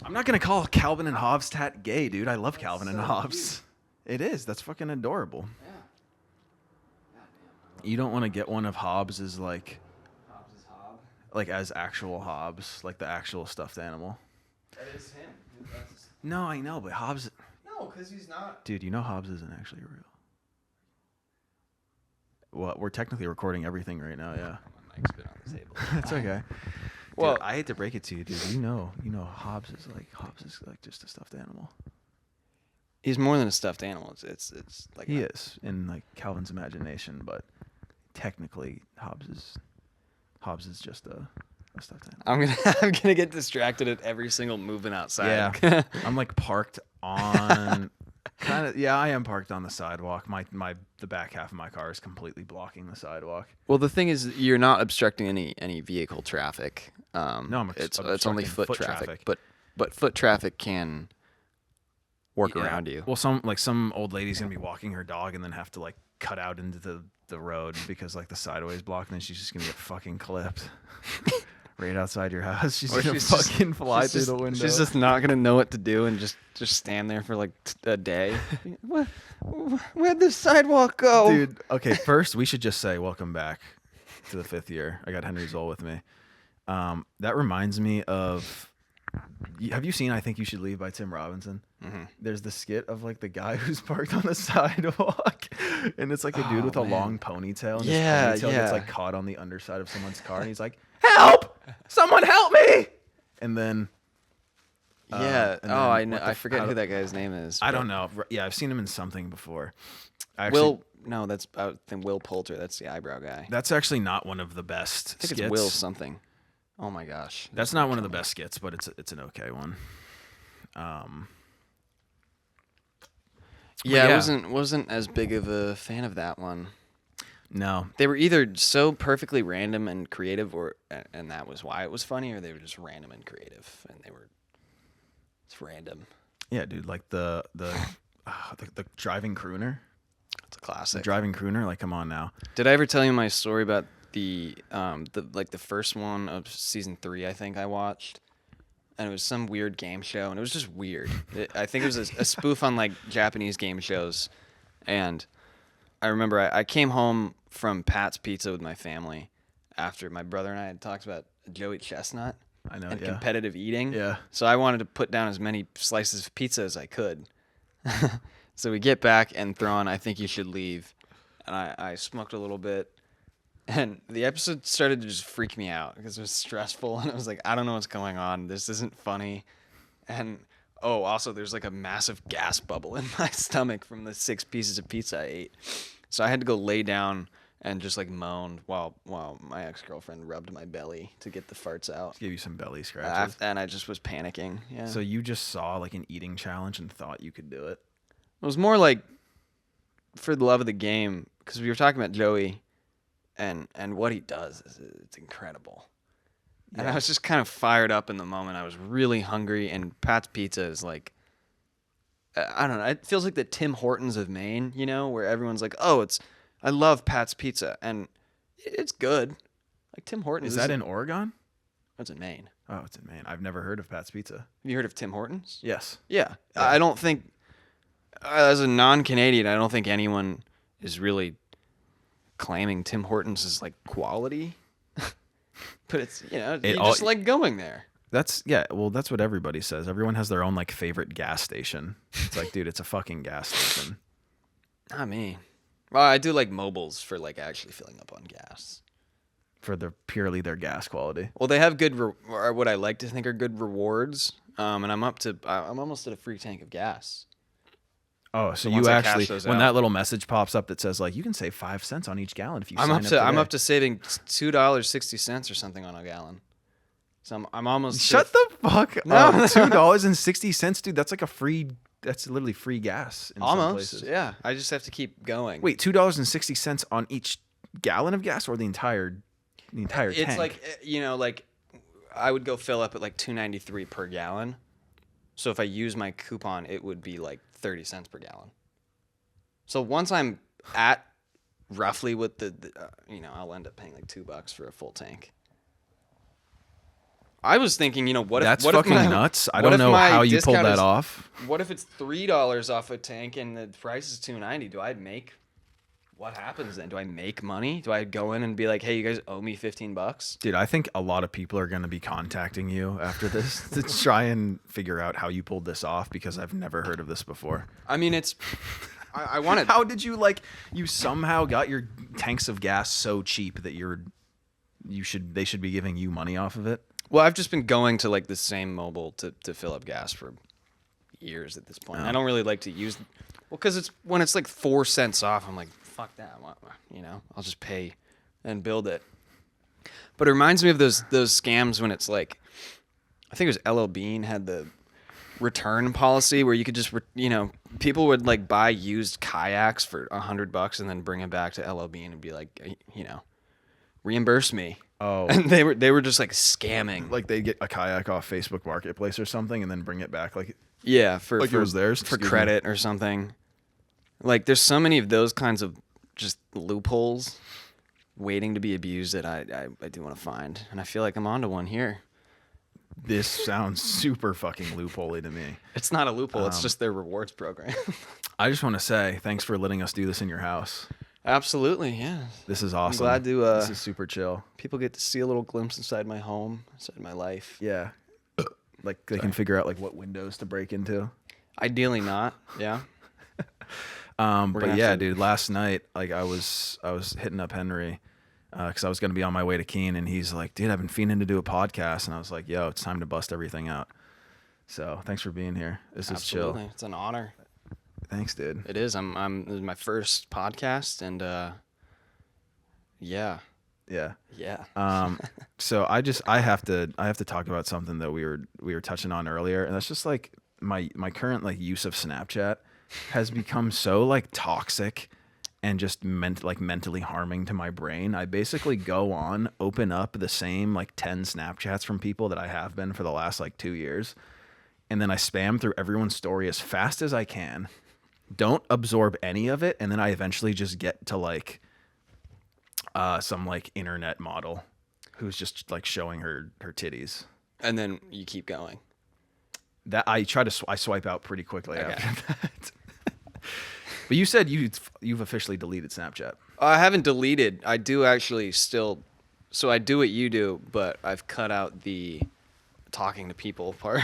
I'm not gonna call Calvin and Hobbes tat gay, dude. I love That's Calvin and so Hobbes. It is. That's fucking adorable. Yeah. You don't want to get one of Hobbes's Hobbs is Hob. like as actual Hobbes, like the actual stuffed animal. That is him. That's... No, I know, but Hobbes. No, because he's not. Dude, you know Hobbes isn't actually real. Well, we're technically recording everything right now. Yeah. My mic's been on the table. It's okay. Well- Dude, I hate to break it to you, dude. You know, Hobbes is like just a stuffed animal. He's more than a stuffed animal. It's like He is in like Calvin's imagination, but technically Hobbes is just a stuffed animal. I'm gonna get distracted at every single movement outside. Yeah. I'm like parked on I am parked on the sidewalk. The back half of my car is completely blocking the sidewalk. Well, the thing is, you're not obstructing any vehicle traffic. No, it's only obstructing foot foot traffic. traffic. But foot traffic can work Yeah. around you. Well, some old lady's gonna be walking her dog and then have to like cut out into the road because like the sideway's blocked, and then she's just gonna get fucking clipped right outside your house. She's Or gonna she's just- fucking fly she's through just- the window. She's just not gonna know what to do and just stand there for like a day. Where'd the sidewalk go? Dude, okay, first we should just say welcome back to the 5th year. I got Henry Zoll with me. That reminds me of, have you seen I Think You Should Leave by Tim Robinson? Mm-hmm. There's the skit of like the guy who's parked on the sidewalk and it's like a dude with a man. long ponytail and Yeah, his ponytail yeah. gets like caught on the underside of someone's car and he's like, help! Someone help me! And then Yeah. and Oh, then I know. what the I f- forget I who don't- that guy's name is. I but- don't know. Yeah, I've seen him in something before. I actually, No, that's I think Will Poulter. That's the eyebrow guy. that's actually not one of the best I think skits. it's Will something. Oh my gosh. That's not one of the best skits, but it's an okay one. Yeah, yeah. I wasn't as big of a fan of that one. No, They were either so perfectly random and creative, and that was why it was funny, or they were just random and creative, and it's random. yeah, dude, like the driving crooner, It's a classic. driving crooner. Like, come on now. Did I ever tell you my story about the first one of season 3? I think I watched, and it was some weird game show, and it was just weird. I think it was a spoof on like Japanese game shows, and I remember I came home from Pat's Pizza with my family after my brother and I had talked about Joey Chestnut I know. and Yeah. competitive eating. Yeah. So I wanted to put down as many slices of pizza as I could. So we get back and throw on I Think You Should Leave. And I smoked a little bit. And the episode started to just freak me out because it was stressful. And I was like, I don't know what's going on. This isn't funny. And also there's like a massive gas bubble in my stomach from the 6 pieces of pizza I ate. So I had to go lay down and just like moaned while my ex-girlfriend rubbed my belly to get the farts out. Give you some belly scratches. And I just was panicking. Yeah. So you just saw like an eating challenge and thought you could do it. It was more like for the love of the game, because we were talking about Joey and what he does. It's incredible. And I Yeah. was just kind of fired up in the moment. I was really hungry, and Pat's Pizza is like, I don't know. It feels like the Tim Hortons of Maine, you know, where everyone's like, I love Pat's Pizza, and it's good. Like Tim Hortons. Is that in Oregon? It's in Maine. Oh, it's in Maine. I've never heard of Pat's Pizza. Have you heard of Tim Hortons? Yes. Yeah. I don't think, as a non-Canadian, I don't think anyone is really claiming Tim Hortons is like quality. But it's, you just like going there. That's what everybody says. Everyone has their own like favorite gas station. It's like, dude, it's a fucking gas station. Not me. Well, I do like mobiles for like actually filling up on gas. For purely their gas quality. Well, they have good, or what I like to think are good rewards. And I'm almost at a free tank of gas. Oh, so once you I actually, cash those when out- that little message pops up that says like you can save 5 cents on each gallon if you I'm sign up to today. I'm up to saving $2.60 or something on a gallon. So I'm almost Shut the fuck No. up. $2.60, dude. That's like that's literally free gas in some almost. places. Yeah, I just have to keep going. Wait, $2.60 on each gallon of gas or the entire tank? It's like like I would go fill up at like $2.93 per gallon. So if I use my coupon, it would be like 30 cents per gallon. So once I'm at roughly what I'll end up paying like $2 for a full tank. I was thinking, what if That's what fucking if my, nuts. I what don't if know my how you pulled discount that is- off. What if it's $3 off a tank and the price is $2.90? Do I make? What happens then? Do I make money? Do I go in and be like, hey, you guys owe me $15? Dude, I think a lot of people are going to be contacting you after this to try and figure out how you pulled this off because I've never heard of this before. I mean, I want to. How did you you somehow got your tanks of gas so cheap that they should be giving you money off of it? Well, I've just been going to the same mobile to fill up gas for years at this point. I don't really like to use, because when it's 4 cents off, I'm like, fuck that, I'll just pay and build it. But it reminds me of those scams when it's I think it was LL Bean had the return policy where you could just people would buy used kayaks for $100 and then bring it back to LL Bean and be like, reimburse me. Oh, And they were just scamming. they'd get a kayak off Facebook Marketplace or something and then bring it back Yeah, for it was theirs. for Excuse me. credit or something. There's so many of those kinds of just loopholes waiting to be abused that I do want to find, and I feel like I'm onto one here. This sounds super fucking loopholey to me. It's not a loophole; it's just their rewards program. I just want to say thanks for letting us do this in your house. Absolutely, yeah. This is awesome. glad to, this is super chill. People get to see a little glimpse inside my home, inside my life. Yeah. They can figure out what windows to break into. Ideally, not. Yeah. But yeah, dude, last night, I was hitting up Henry because I was going to be on my way to Keene, and he's like, dude, I've been fiending to do a podcast. And I was like, yo, it's time to bust everything out. So thanks for being here. This is chill. Absolutely. It's an honor. Thanks, dude. It is. This is my first podcast, and yeah. Yeah. Yeah. So I have to talk about something that we were touching on earlier, and that's just my current use of Snapchat has become so toxic and just mentally harming to my brain. I basically go on, open up the same 10 Snapchats from people that I have been for the last 2 years, and then I spam through everyone's story as fast as I can. Don't absorb any of it, and then I eventually just get to some internet model who's just showing her titties. And then you keep going. That I swipe out pretty quickly Okay. after that. But you said you've officially deleted Snapchat. I haven't deleted. I do actually still. So I do what you do, but I've cut out the talking to people part.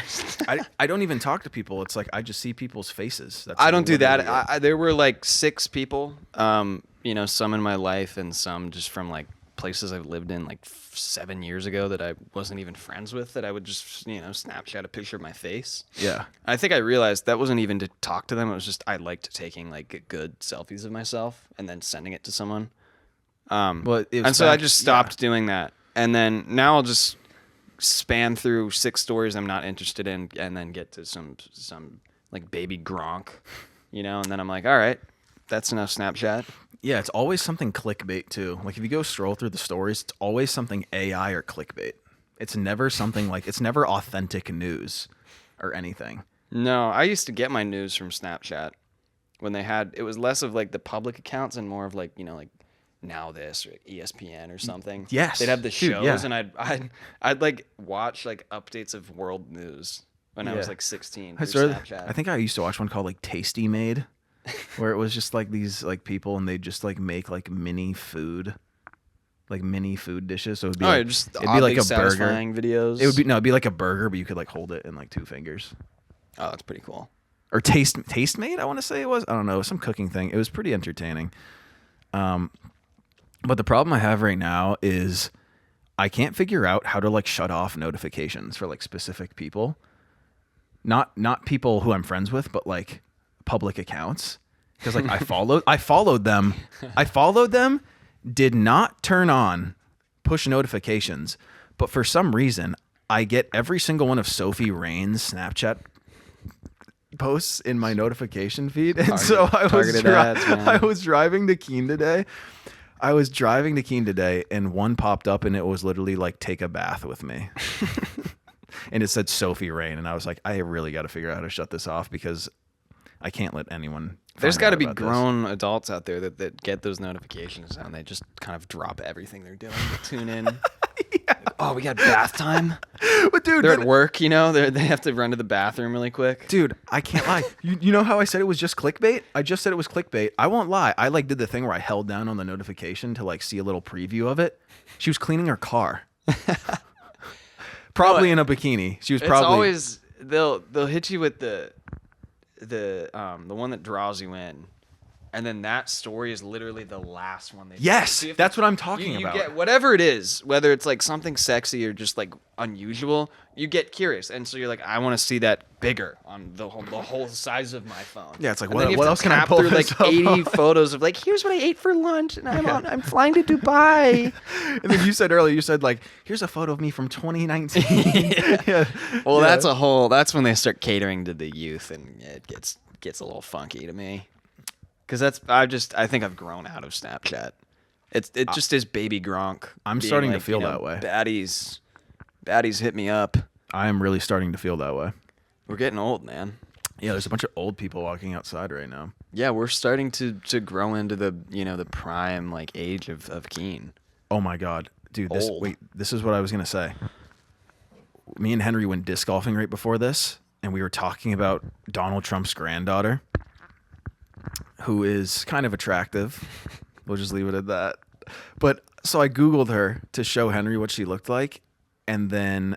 I don't even talk to people. It's I just see people's faces. That's I don't do literally that. it. There were 6 people, some in my life and some just from places I've lived in 7 years ago that I wasn't even friends with, that I would just, Snapchat a picture of my face. Yeah. I think I realized that wasn't even to talk to them. It was just I liked taking good selfies of myself and then sending it to someone. Well, And so I just stopped doing that. And then now I'll just span through 6 stories I'm not interested in and then get to some Baby Gronk, and then I'm like, all right, that's enough Snapchat. Yeah, it's always something clickbait too. If you go scroll through the stories, it's always something AI or clickbait. It's never something it's never authentic news or anything. No, I used to get my news from Snapchat when it was less of the public accounts and more of Now This or ESPN or something. Yes. They'd have the Dude, shows, yeah. and I'd watch updates of world news when I was 16 through Snapchat. I think I used to watch one called Tasty Made, where it was just these people and they just make mini food dishes. So it'd be it'd be like a burger. satisfying videos. It'd be like a burger, but you could hold it in 2 fingers. Oh, that's pretty cool. Or Taste Made, I want to say it was. I don't know, some cooking thing. It was pretty entertaining. But the problem I have right now is I can't figure out how to shut off notifications for specific people. Not people who I'm friends with, but public accounts. Because I followed them, did not turn on push notifications, but for some reason I get every single one of Sophie Rain's Snapchat posts in my notification feed. And so I was driving to Keene today. And one popped up and it was literally take a bath with me. And it said Sophie Rain. And I was like, I really got to figure out how to shut this off because I can't let anyone. There's got to be grown adults out there that get those notifications and they just kind of drop everything they're doing to tune in. Yeah. Oh, we got bath time. But dude, They're at work, you know. They have to run to the bathroom really quick. dude, I can't lie. You know how I said it was just clickbait? I just said it was clickbait. I won't lie. I like did the thing where I held down on the notification to like see a little preview of it. She was cleaning her car. Probably in a bikini. She was probably. It's always they'll hit you with the one that draws you in. And then that story is literally the last one they Yes, do. that's what I'm talking about. You get whatever it is, whether it's like something sexy or just like unusual, you get curious. And so you're like, I want to see that bigger on the whole size of my phone. Yeah, it's like, And then you what have else to can I tap pull through this like up 80 on? photos of like, here's what I ate for lunch and I'm flying to Dubai. And then you said earlier, you said like, here's a photo of me from 2019. Yeah. Well, Yeah. that's when they start catering to the youth and it gets a little funky to me. Because I think I've grown out of Snapchat. It just is Baby Gronk. I'm being starting to like, feel that way. Baddies hit me up. I am really starting to feel that way. We're getting old, man. Yeah, there's a bunch of old people walking outside right now. Yeah, we're starting to grow into the the prime like age of Keen. Oh my god, dude! Old. This is what I was gonna say. Me and Henry went disc golfing right before this, and we were talking about Donald Trump's granddaughter, who is kind of attractive. We'll just leave it at that. But so I Googled her to show Henry what she looked like, and then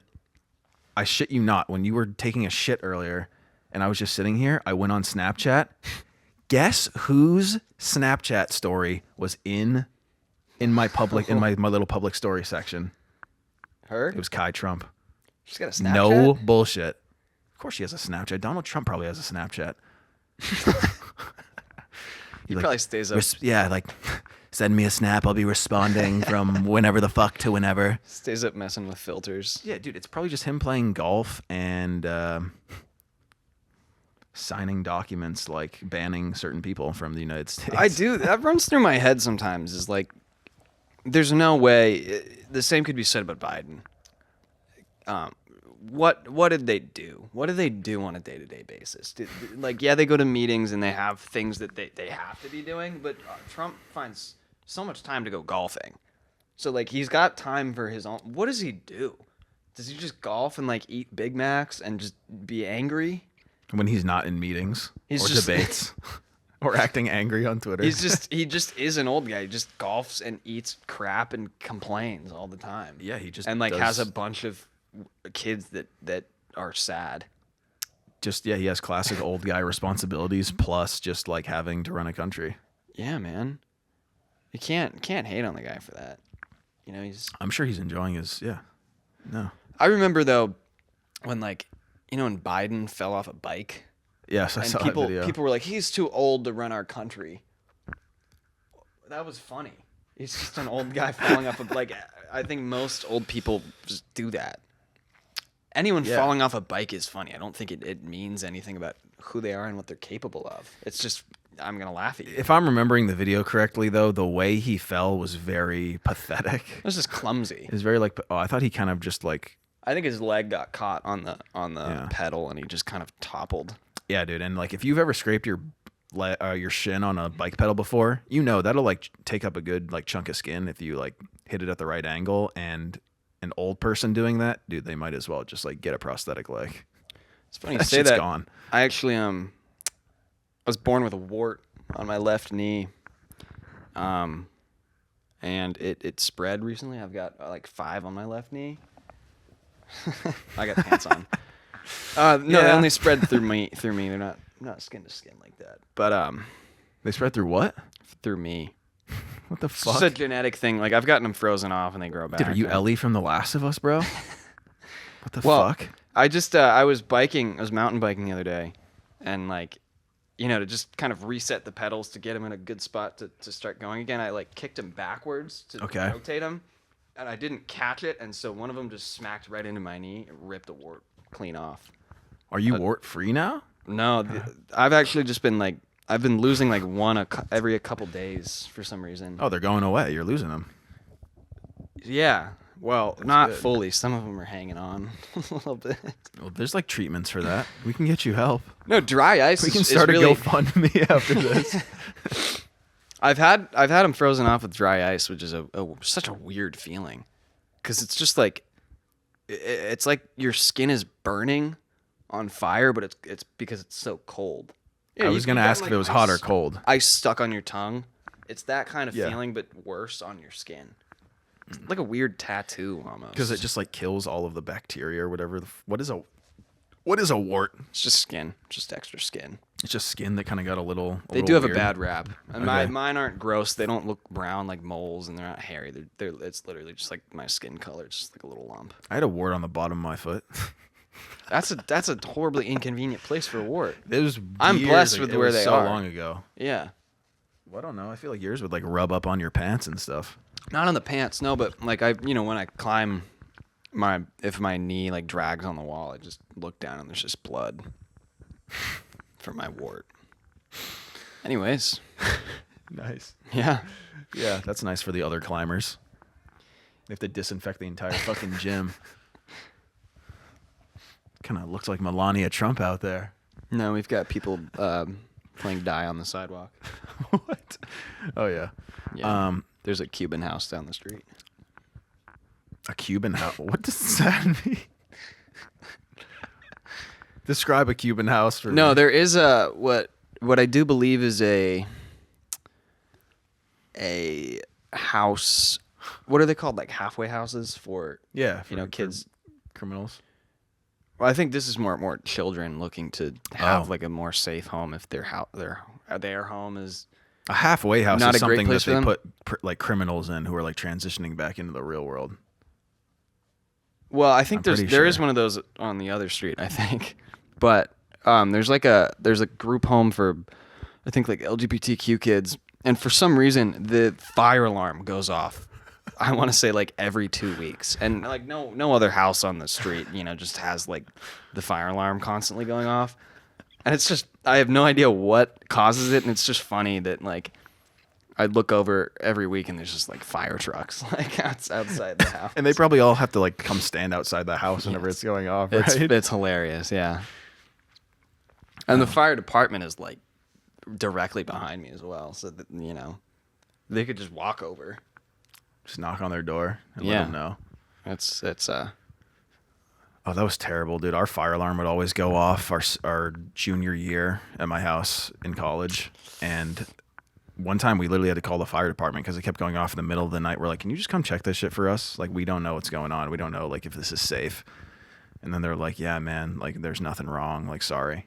I shit you not, when you were taking a shit earlier, and I was just sitting here, I went on Snapchat. Guess whose Snapchat story was in my public in my little public story section? Her? It was Kai Trump. She's got a Snapchat. No bullshit. Of course she has a Snapchat. Donald Trump probably has a Snapchat. He probably stays up. Yeah, like send me a snap. I'll be responding from whenever the fuck to whenever. Stays up messing with filters. Yeah, dude, it's probably just him playing golf and signing documents like banning certain people from the United States. I do. That runs through my head sometimes. Is like, there's no way. The same could be said about Biden. What did they do? What do they do on a day-to-day basis? They go to meetings and they have things that they have to be doing, but Trump finds so much time to go golfing. So, like, he's got time for his own. What does he do? Does he just golf and, like, eat Big Macs and just be angry? When he's not in meetings or just- debates or acting angry on Twitter. He just is an old guy. He just golfs and eats crap and complains all the time. Yeah, he just and like does- has a bunch of kids that are sad. He has classic old guy responsibilities plus just like having to run a country. Yeah, man. You can't hate on the guy for that. You know, I'm sure he's enjoying his No. I remember though when when Biden fell off a bike. Yes, I And saw people that video. people were like, he's too old to run our country. That was funny. He's just an old guy falling off I think most old people just do that. Anyone Yeah. falling off a bike is funny. I don't think it means anything about who they are and what they're capable of. It's just, I'm going to laugh at you. If I'm remembering the video correctly, though, the way he fell was very pathetic. It was just clumsy. It was very I thought he kind of just like, I think his leg got caught on the Yeah. pedal and he just kind of toppled. yeah, dude. And like, if you've ever scraped your shin on a bike pedal before, you know that'll like take up a good like chunk of skin if you like hit it at the right angle. And an old person doing that, dude, they might as well just like get a prosthetic leg. It's funny you That say shit's that. gone. I actually I was born with a wart on my left knee. And it spread recently. I've got like 5 on my left knee. I got pants on. No, they Yeah. only spread through me. They're not skin to skin like that. But They spread through what? through me. What the It's fuck? just a genetic thing. Like I've gotten them frozen off and they grow back. Dude, are you and- Ellie from The Last of Us, bro? What the Well, fuck? I just I was mountain biking the other day, and to just kind of reset the pedals to get them in a good spot to start going again. I like kicked them backwards to Okay. rotate them, and I didn't catch it, and so one of them just smacked right into my knee and ripped a wart clean off. Are you wart free now? No, I've actually just been I've been losing one every couple days for some reason. Oh, they're going away. You're losing them. Yeah. Well, not good. fully. Some of them are hanging on a little bit. Well, there's like treatments for that. We can get you help. No, dry ice. We can is start really, a GoFundMe after this. I've had them frozen off with dry ice, which is such a weird feeling, because it's just like it's like your skin is burning on fire, but it's because it's so cold. I was gonna ask if it was hot or cold. Ice stuck on your tongue. It's that kind of Yeah. feeling, but worse on your skin. It's like a weird tattoo almost. Because it just like kills all of the bacteria or whatever. What is a wart? It's just skin, just extra skin. It's just skin that kind of got a little. They do have weird. a bad rap. And Okay. mine aren't gross. They don't look brown like moles, and they're not hairy. It's literally just like my skin color. It's just like a little lump. I had a wart on the bottom of my foot. That's a horribly inconvenient place for a wart. It was. I'm blessed with it where was they so are. long ago. Yeah. Well, I don't know. I feel like yours would like rub up on your pants and stuff. Not on the pants, no, but like when I climb if my knee like drags on the wall, I just look down and there's just blood from my wart. Anyways, Nice. yeah. Yeah, that's nice for the other climbers. They have to disinfect the entire fucking gym. Kind of looks like Melania Trump out there. No, we've got people playing die on the sidewalk. What? Oh yeah. Yeah. There's a Cuban house down the street. A Cuban house. What does that mean? Describe a Cuban house for No, me. there is a what I do believe is a house. What are they called? Like halfway houses for Yeah, for kids. criminals. Well, I think this is more children looking to have Oh. like a more safe home if their home is. A halfway house Not is a great something that place for they them? put like criminals in who are like transitioning back into the real world. Well, I think I'm there pretty is sure. one of those on the other street. I think, but there's a group home for I think like LGBTQ kids, and for some reason the fire alarm goes off. I want to say like every 2 weeks, and like no other house on the street, just has like the fire alarm constantly going off, and it's just I have no idea what causes it, and it's just funny that like I look over every week and there's just like fire trucks like outside the house. And they probably all have to like come stand outside the house whenever it's going off, right? It's hilarious, yeah. And the fire department is like directly behind me as well, so that they could just walk over. Just knock on their door and let Yeah. them know. It's Oh, that was terrible, dude. Our fire alarm would always go off our junior year at my house in college. And one time we literally had to call the fire department because it kept going off in the middle of the night. We're like, can you just come check this shit for us? Like, we don't know what's going on. We don't know, like, if this is safe. And then they're like, yeah, man, like, there's nothing wrong. Like, sorry.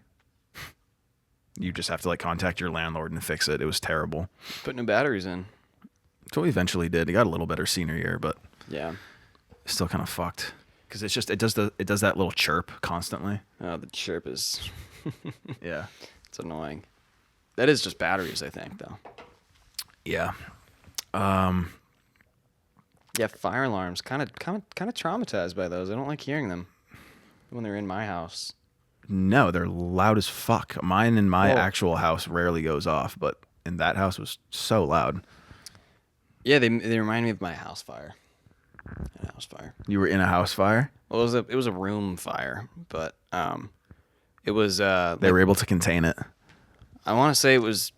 You just have to, like, contact your landlord and fix it. It was terrible. put new batteries in. That's what we eventually did. It got a little better senior year, but Yeah. still kind of fucked. Because it's just, it does that little chirp constantly. Oh, the chirp is Yeah. it's annoying. That is just batteries, I think, though. Yeah. Yeah, fire alarms. Kind of traumatized by those. I don't like hearing them when they're in my house. No, they're loud as fuck. Mine in my Whoa. actual house rarely goes off, but in that house was so loud. Yeah, they remind me of my house fire. A house fire. You were in a house fire? Well, it was a room fire, but it was They were able to contain it. I want to say it was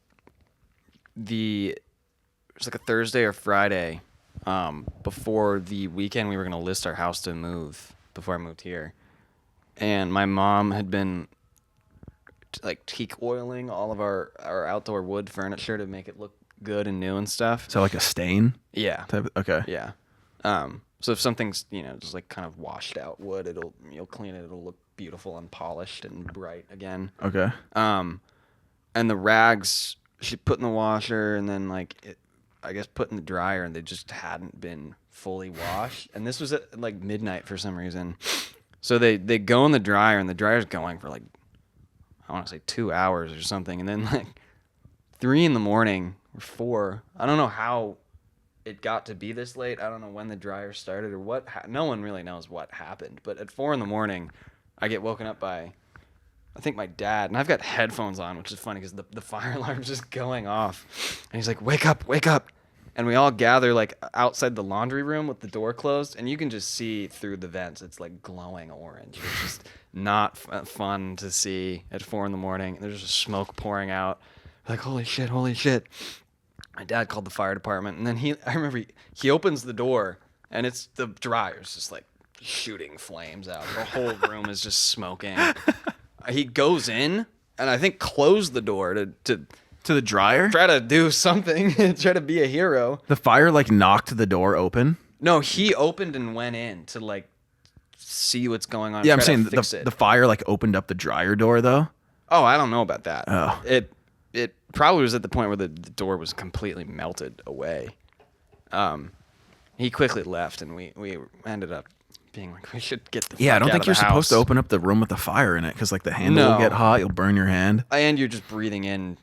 like a Thursday or Friday before the weekend we were going to list our house to move before I moved here. And my mom had been like teak oiling all of our outdoor wood furniture to make it look good and new and stuff. So like a stain Yeah. type. Okay. Yeah. So if something's, just like kind of washed out wood, you'll clean it, it'll look beautiful and polished and bright again. Okay. And the rags she put in the washer and then I guess put in the dryer, and they just hadn't been fully washed. And this was at like midnight for some reason. So they go in the dryer, and the dryer's going for like, I want to say 2 hours or something. And then like 3 a.m. or 4, I don't know how it got to be this late. I don't know when the dryer started or what. No one really knows what happened. But at 4 a.m, I get woken up by, I think, my dad. And I've got headphones on, which is funny because the fire alarm's just going off. And he's like, wake up, wake up. And we all gather like outside the laundry room with the door closed. And you can just see through the vents. It's like glowing orange. It's just not fun to see at 4 a.m. There's just smoke pouring out. Like, holy shit, holy shit. My dad called the fire department, and then I remember he opens the door, and it's the dryer's just like shooting flames out. The whole room is just smoking. He goes in and I think closed the door to the dryer? try to do something, try to be a hero. The fire like knocked the door open? No, he opened and went in to like see what's going on. Yeah, I'm saying the fire like opened up the dryer door though. Oh, I don't know about that. Oh. It probably was at the point where the door was completely melted away. He quickly left, and we ended up being like, we should get the fuck Yeah, I don't out think of you're the supposed to house. open up the room with the fire in it because like the handle will get hot, you'll burn your hand. And you're just breathing in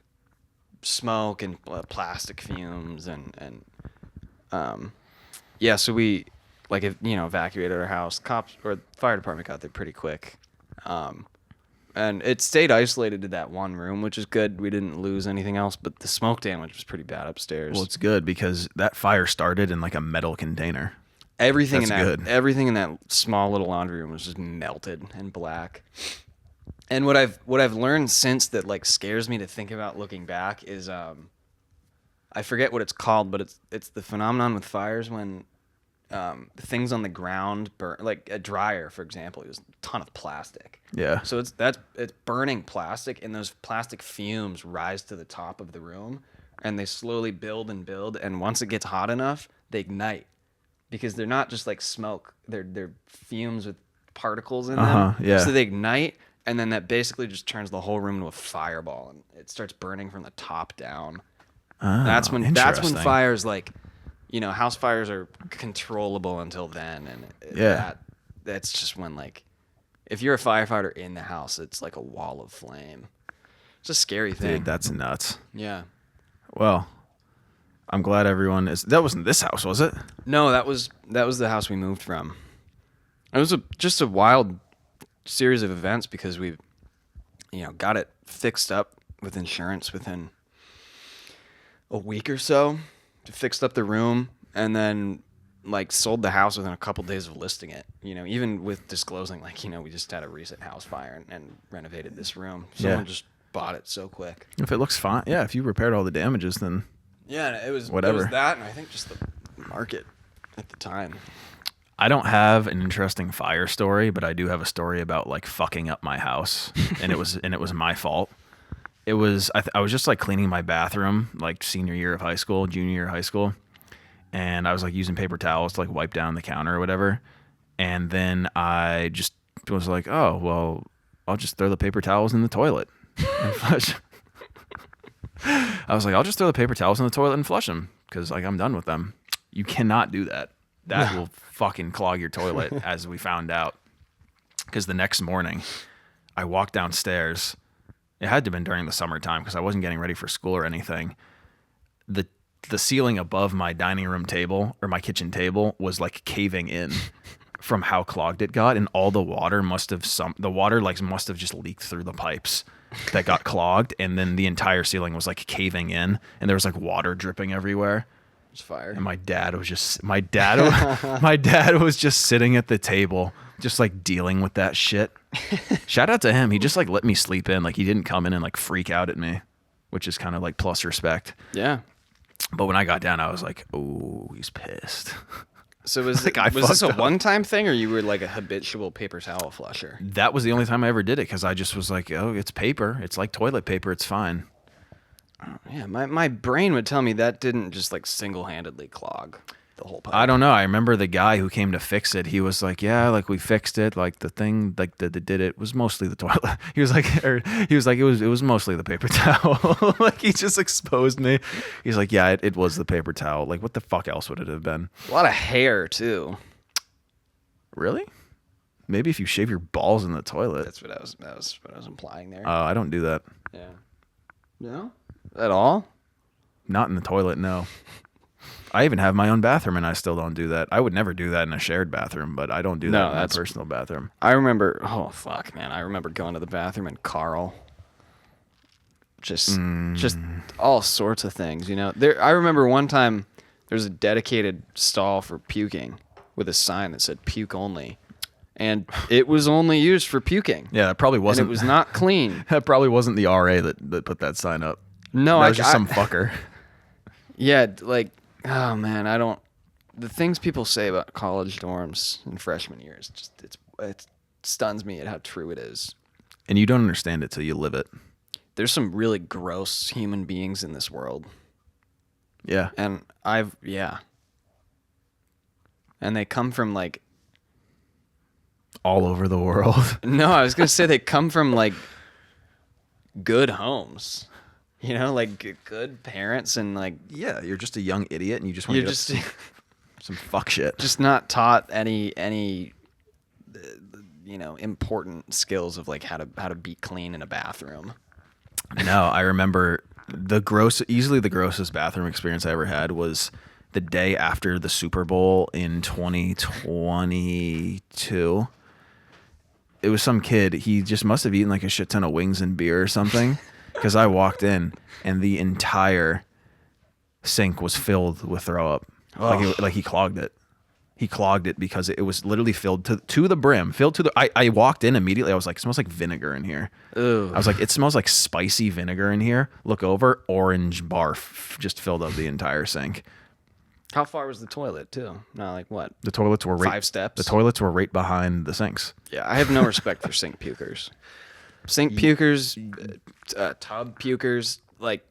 smoke and plastic fumes and yeah. So we evacuated our house. Cops or fire department got there pretty quick. And it stayed isolated to that one room, which is good. We didn't lose anything else, but the smoke damage was pretty bad upstairs. Well, it's good because that fire started in like a metal container. Everything That's good. everything in that small little laundry room was just melted and black. And what I've learned since that like scares me to think about looking back is I forget what it's called, but it's the phenomenon with fires when things on the ground burn, like a dryer, for example, is a ton of plastic. Yeah. So it's burning plastic, and those plastic fumes rise to the top of the room, and they slowly build and build, and once it gets hot enough, they ignite, because they're not just like smoke; they're fumes with particles in them. Yeah. So they ignite, and then that basically just turns the whole room into a fireball, and it starts burning from the top down. Oh, That's when interesting. fires like, house fires are controllable until then, and that's just when like, if you're a firefighter in the house, it's like a wall of flame. It's a scary thing. Dude, that's nuts. Yeah. Well, I'm glad everyone is. That wasn't this house, was it? No, that was the house we moved from. It was just a wild series of events because we, got it fixed up with insurance within a week or so. Fixed up the room and then like sold the house within a couple days of listing it. Even with disclosing like, we just had a recent house fire and renovated this room. Someone just bought it so quick. If it looks fine, yeah. If you repaired all the damages, then yeah, it was whatever. It was that, and I think just the market at the time. I don't have an interesting fire story, but I do have a story about like fucking up my house, and it was my fault. It was I was just like cleaning my bathroom like junior year of high school, and I was like using paper towels to like wipe down the counter or whatever, and then I just was like, oh well, I'll just throw the paper towels in the toilet and flush. I was like, I'll just throw the paper towels in the toilet and flush them because like I'm done with them. You cannot do that. That will fucking clog your toilet, as we found out. Because the next morning, I walked downstairs. It had to have been during the summertime because I wasn't getting ready for school or anything. The ceiling above my dining room table or my kitchen table was like caving in from how clogged it got, and all the water must have just leaked through the pipes that got clogged, and then the entire ceiling was like caving in, and there was like water dripping everywhere. It's fire. And my dad was just sitting at the table, just like dealing with that shit. Shout out to him. He just like let me sleep in. Like he didn't come in and like freak out at me, which is kind of like plus respect. Yeah. But when I got down, I was like, oh, he's pissed. So was this a one-time thing, or you were like a habitual paper towel flusher? That was the only time I ever did it because I just was like, oh, it's paper. It's like toilet paper. It's fine. Yeah, my brain would tell me that didn't just like single-handedly clog the whole pipe. I don't know. I remember the guy who came to fix it. He was like, yeah, like we fixed it. Like the thing like that did it was mostly the toilet. He was like, it was mostly the paper towel. Like he just exposed me. He's like, yeah, it was the paper towel. Like what the fuck else would it have been? A lot of hair too. Really? Maybe if you shave your balls in the toilet. That was what I was implying there. I don't do that. Yeah. No? At all? Not in the toilet, no. I even have my own bathroom, and I still don't do that. I would never do that in a shared bathroom, but I don't do that in my personal bathroom. I remember, oh fuck, man, I remember going to the bathroom and Carl. Just all sorts of things, I remember one time there was a dedicated stall for puking with a sign that said puke only. And it was only used for puking. Yeah, that probably wasn't. And it was not clean. That probably wasn't the RA that put that sign up. No, that was just some fucker. Yeah, like, oh man, I don't the things people say about college dorms in freshman year is just it stuns me at how true it is. And you don't understand it till you live it. There's some really gross human beings in this world. Yeah. And and they come from like all over the world. No, I was gonna say they come from like good homes, you know, like good parents, and like Yeah, you're just a young idiot, and you just want to just some fuck shit. just not taught any you know, important skills of like how to be clean in a bathroom. No, I remember easily the grossest bathroom experience I ever had was the day after the Super Bowl in 2022. It was some kid. He just must have eaten like a shit ton of wings and beer or something. Because I walked in and the entire sink was filled with throw up. Like he clogged it. He clogged it because it was literally filled to the brim. I walked in immediately. I was like, it smells like vinegar in here. Ugh. I was like, it smells like spicy vinegar in here. Look over, orange barf just filled up the entire sink. How far was the toilet too? No, like what? The toilets were 5 steps. The toilets were right behind the sinks. Yeah, I have no respect for sink pukers. Sink pukers, tub pukers, like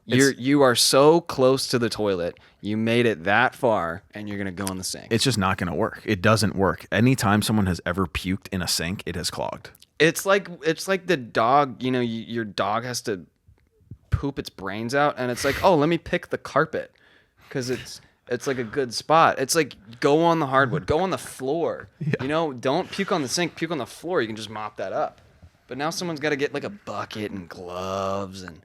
you are so close to the toilet. You made it that far, and you're gonna go in the sink. It's just not gonna work. It doesn't work. Anytime someone has ever puked in a sink, it has clogged. It's like the dog. You know, your dog has to poop its brains out, and it's like, oh, let me pick the carpet because it's like a good spot. It's like, go on the hardwood, go on the floor. Yeah. You know, don't puke on the sink, puke on the floor. You can just mop that up. But now someone's got to get like a bucket and gloves and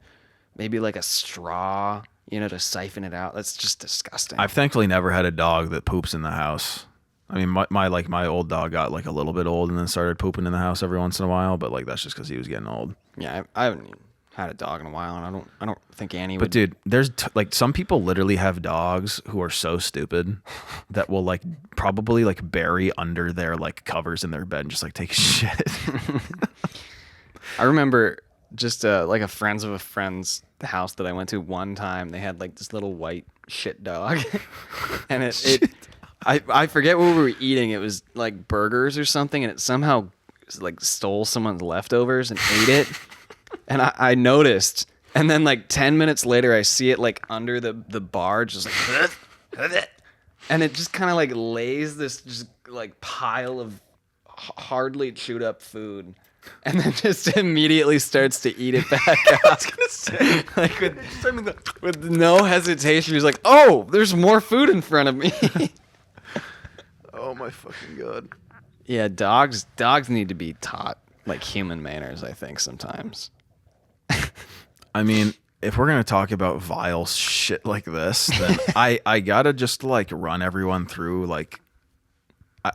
maybe like a straw, you know, to siphon it out. That's just disgusting. I've thankfully never had a dog that poops in the house. I mean, my old dog got like a little bit old and then started pooping in the house every once in a while, but like that's just because he was getting old. Yeah, I haven't even had a dog in a while, and I don't think Annie would. But dude, there's like some people literally have dogs who are so stupid that will like probably like bury under their like covers in their bed and just like take a shit. I remember just like a friends of a friend's house that I went to one time. They had like this little white shit dog, and I forget what we were eating. It was like burgers or something, and it somehow like stole someone's leftovers and ate it. And I noticed, and then like 10 minutes later, I see it like under the bar, just like, and it just kind of like lays this just like pile of hardly chewed up food, and then just immediately starts to eat it back out. I was gonna say, like with no hesitation, he's like, "Oh, there's more food in front of me." Oh my fucking god! Yeah, dogs need to be taught like human manners, I think sometimes. I mean, if we're gonna talk about vile shit like this, then I gotta just like run everyone through like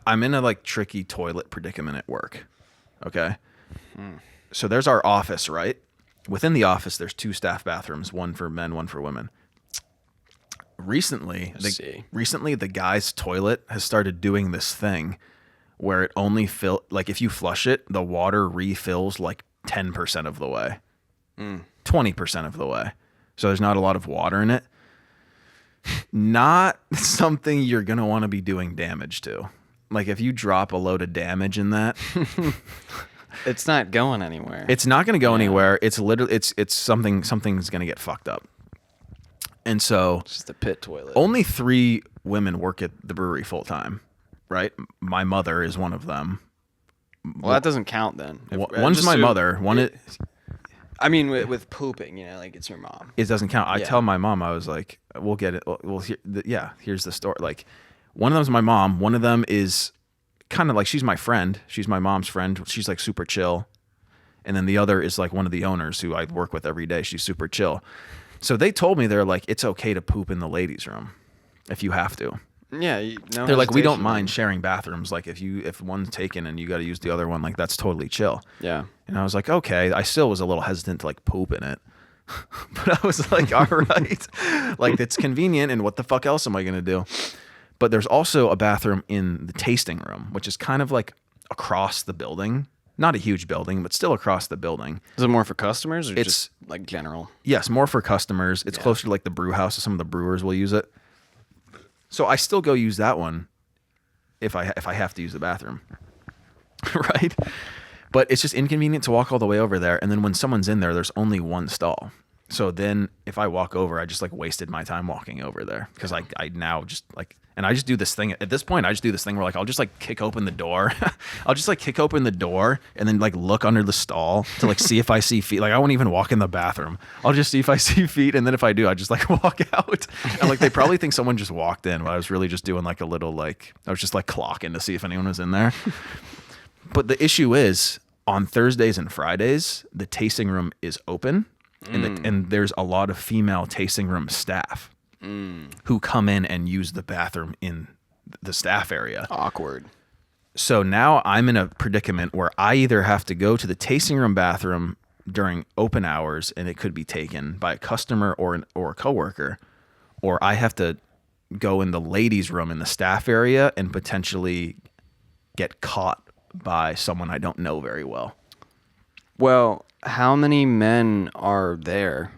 I'm in a like tricky toilet predicament at work. Okay, so there's our office, right? Within the office, there's 2 staff bathrooms, one for men, one for women. Recently, the guy's toilet has started doing this thing where it only like if you flush it, the water refills like 10% of the way. 20% of the way. So there's not a lot of water in it. Not something you're going to want to be doing damage to. Like if you drop a load of damage in that, it's not going anywhere. It's not going to go anywhere. It's literally it's something's going to get fucked up. And so it's just a pit toilet. Only 3 women work at the brewery full time, right? My mother is one of them. Well, that doesn't count then. One's my mother. One is I mean, with pooping, you know, like it's your mom. It doesn't count. I tell my mom, I was like, we'll get it. Here's the story. Like, one of them's my mom. One of them is kind of like, she's my friend. She's my mom's friend. She's like super chill. And then the other is like one of the owners who I work with every day. She's super chill. So they told me, they're like, it's okay to poop in the ladies' room if you have to. Yeah, they're like, we don't mind sharing bathrooms. Like if one's taken and you got to use the other one, like that's totally chill. Yeah. And I was like, okay. I still was a little hesitant to like poop in it, but I was like, all right, like it's convenient. And what the fuck else am I gonna do? But there's also a bathroom in the tasting room, which is kind of like across the building. Not a huge building, but still across the building. Is it more for customers or just like general? Yes, more for customers. It's closer to like the brew house, so some of the brewers will use it. So I still go use that one if I have to use the bathroom. Right? But it's just inconvenient to walk all the way over there, and then when someone's in there, there's only one stall. So then if I walk over, I just like wasted my time walking over there because I now just like, and I just do this thing at this point. I just do this thing where like I'll just like kick open the door. I'll just like kick open the door and then like look under the stall to like see if I see feet. Like I won't even walk in the bathroom. I'll just see if I see feet, and then if I do, I just like walk out. And like they probably think someone just walked in, but I was really just doing like a little like I was just like clocking to see if anyone was in there. But the issue is on Thursdays and Fridays, the tasting room is open. And there's a lot of female tasting room staff who come in and use the bathroom in the staff area. Awkward. So now I'm in a predicament where I either have to go to the tasting room bathroom during open hours, and it could be taken by a customer or a coworker, or I have to go in the ladies' room in the staff area and potentially get caught by someone I don't know very well. Well, how many men are there?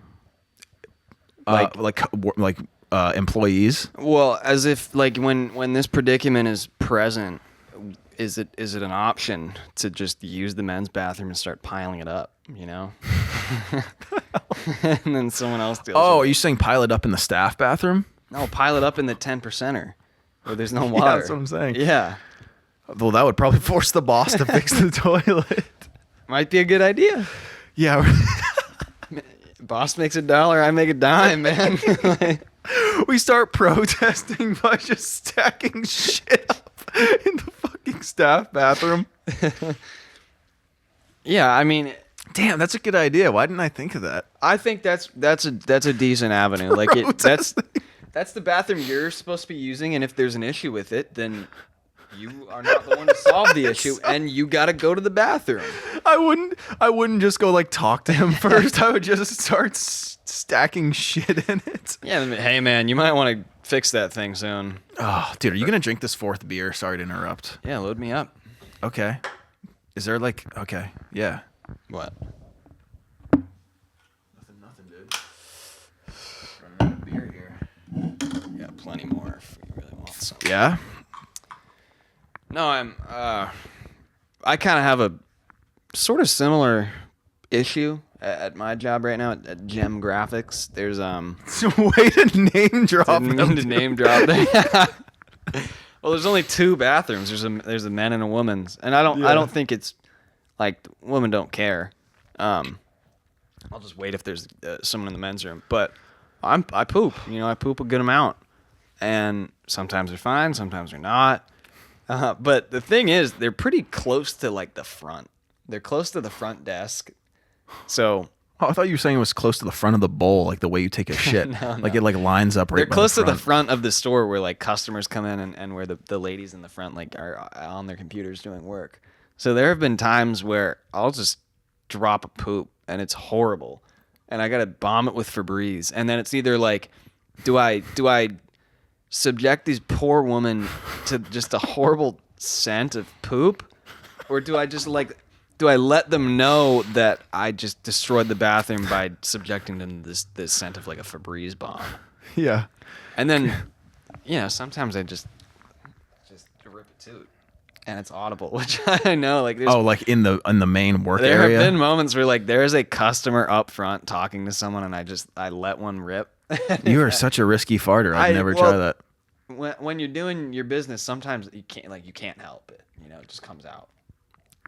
Employees. Well, as if like when this predicament is present, is it an option to just use the men's bathroom and start piling it up? You know, and then someone else deals. Oh, with are you saying pile it up in the staff bathroom? No, pile it up in the 10%er where there's no Yeah, water. that's what I'm saying. Yeah, Well, that would probably force the boss to fix the toilet. might be a good idea. Yeah. Boss makes $1, I make a dime, man. We start protesting by just stacking shit up in the fucking staff bathroom. Yeah, I mean, Damn, that's a good idea. Why didn't I think of that? I think that's a decent avenue. Like that's the bathroom you're supposed to be using, and if there's an issue with it, then you are not the one to solve the issue, and you got to go to the bathroom. I wouldn't just go like talk to him first. I would just start stacking shit in it. Yeah, hey man, you might want to fix that thing soon. Oh, dude, are you gonna drink this 4th beer? Sorry to interrupt. Yeah, load me up. Okay. Is there like okay, yeah. What? Nothing, dude. Running out of beer here. Yeah, plenty more if you really want some. Yeah. No, I kind of have a sort of similar issue at my job right now at Gem Graphics. There's Way to name drop. didn't mean to name drop there. Well, there's only 2 bathrooms. There's a men and a woman's, and I don't think it's like women don't care. I'll just wait if there's someone in the men's room. But I poop. You know, I poop a good amount, and sometimes they're fine, sometimes they're not. But the thing is, they're pretty close to like the front. They're close to the front desk. So Oh, I thought you were saying it was close to the front of the bowl, like the way you take a shit. Like it like lines up right. they're close to the front of the store where like customers come in and where the ladies in the front like are on their computers doing work. So there have been times where I'll just drop a poop and it's horrible, and I gotta bomb it with Febreze, and then it's either like, do I subject these poor women to just a horrible scent of poop, or do I just like, do I let them know that I just destroyed the bathroom by subjecting them to this scent of like a Febreze bomb? Yeah. And then, you know, sometimes I just rip a toot, and it's audible, which I know like there's. Oh, like in the main work There area. have been moments where like there's a customer up front talking to someone, and I let one rip. You are such a risky farter. I'd never try that. When you're doing your business, sometimes you can't help it. You know, it just comes out,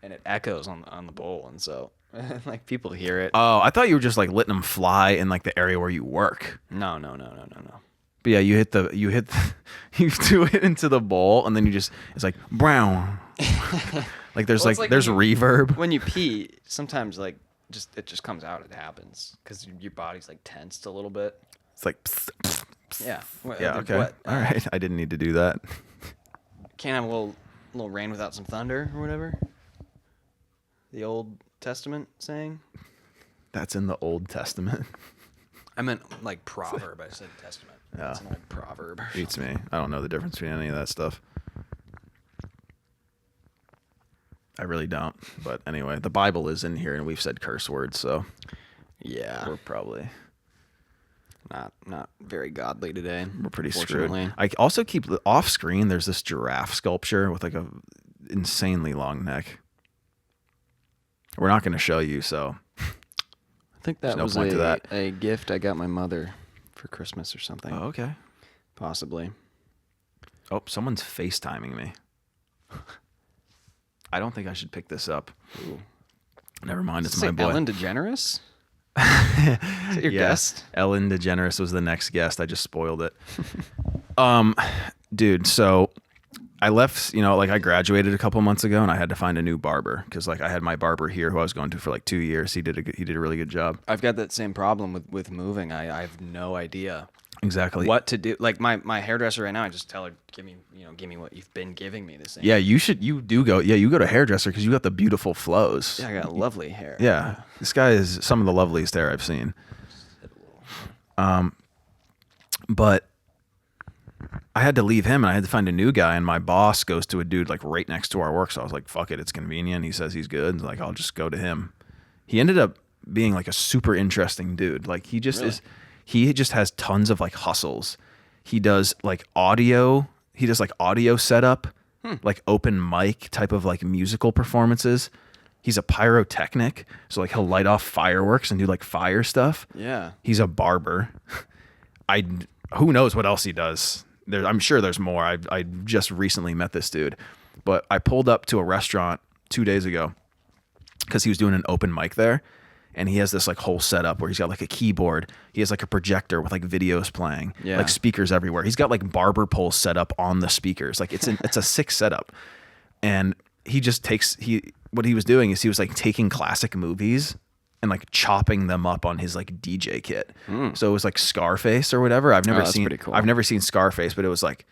and it echoes on the bowl, and so like people hear it. Oh, I thought you were just like letting them fly in like the area where you work. No. But yeah, you do it into the bowl, and then it's like brown. Like there's Well, it's like there's when you- reverb. When you pee, sometimes like it just comes out. It happens because your body's like tensed a little bit. It's like Yeah. yeah, okay. All right, I didn't need to do that. Can't have a little rain without some thunder or whatever. The Old Testament saying. That's in the Old Testament. I meant like proverb. I said testament. Yeah. It's an old proverb. Beats me. I don't know the difference between any of that stuff. I really don't. But anyway, the Bible is in here, and we've said curse words, so Yeah. we're probably not very godly today. We're pretty screwed. Fortunately. I also keep off screen. There's this giraffe sculpture with like a insanely long neck. We're not going to show you, so I think that no was point to that. a gift I got my mother for Christmas or something. Oh, okay. Possibly. Oh, someone's FaceTiming me. I don't think I should pick this up. Ooh. Never mind, Does it's it my say boy. Ellen DeGeneres? Is that your guest? Ellen DeGeneres was the next guest. I just spoiled it. Dude, so I left, like I graduated a couple months ago and I had to find a new barber because like I had my barber here who I was going to for like 2 years. He did a really good job. I've got that same problem with moving. I have no idea Exactly. what to do. Like my hairdresser right now, I just tell her, give me what you've been giving me this thing. Yeah, you go to a hairdresser because you got the beautiful flows. Yeah, I got lovely hair. Yeah. This guy is some of the loveliest hair I've seen. But I had to leave him and I had to find a new guy, and my boss goes to a dude like right next to our work. So I was like, fuck it, it's convenient. He says he's good. And like, I'll just go to him. He ended up being like a super interesting dude. Like he just Really? he just has tons of like hustles. He does like audio setup, like open mic type of like musical performances. He's a pyrotechnic. So like he'll light off fireworks and do like fire stuff. Yeah. He's a barber. Who knows what else he does. I'm sure there's more. I just recently met this dude, but I pulled up to a restaurant 2 days ago because he was doing an open mic there, and he has this like whole setup where he's got like a keyboard. He has like a projector with like videos playing, Yeah. like speakers everywhere. He's got like barber poles set up on the speakers. Like it's a sick setup, and what he was doing is he was like taking classic movies and like chopping them up on his like DJ kit. So it was like Scarface or whatever. I've never that's seen. pretty cool. I've never seen Scarface, but it was like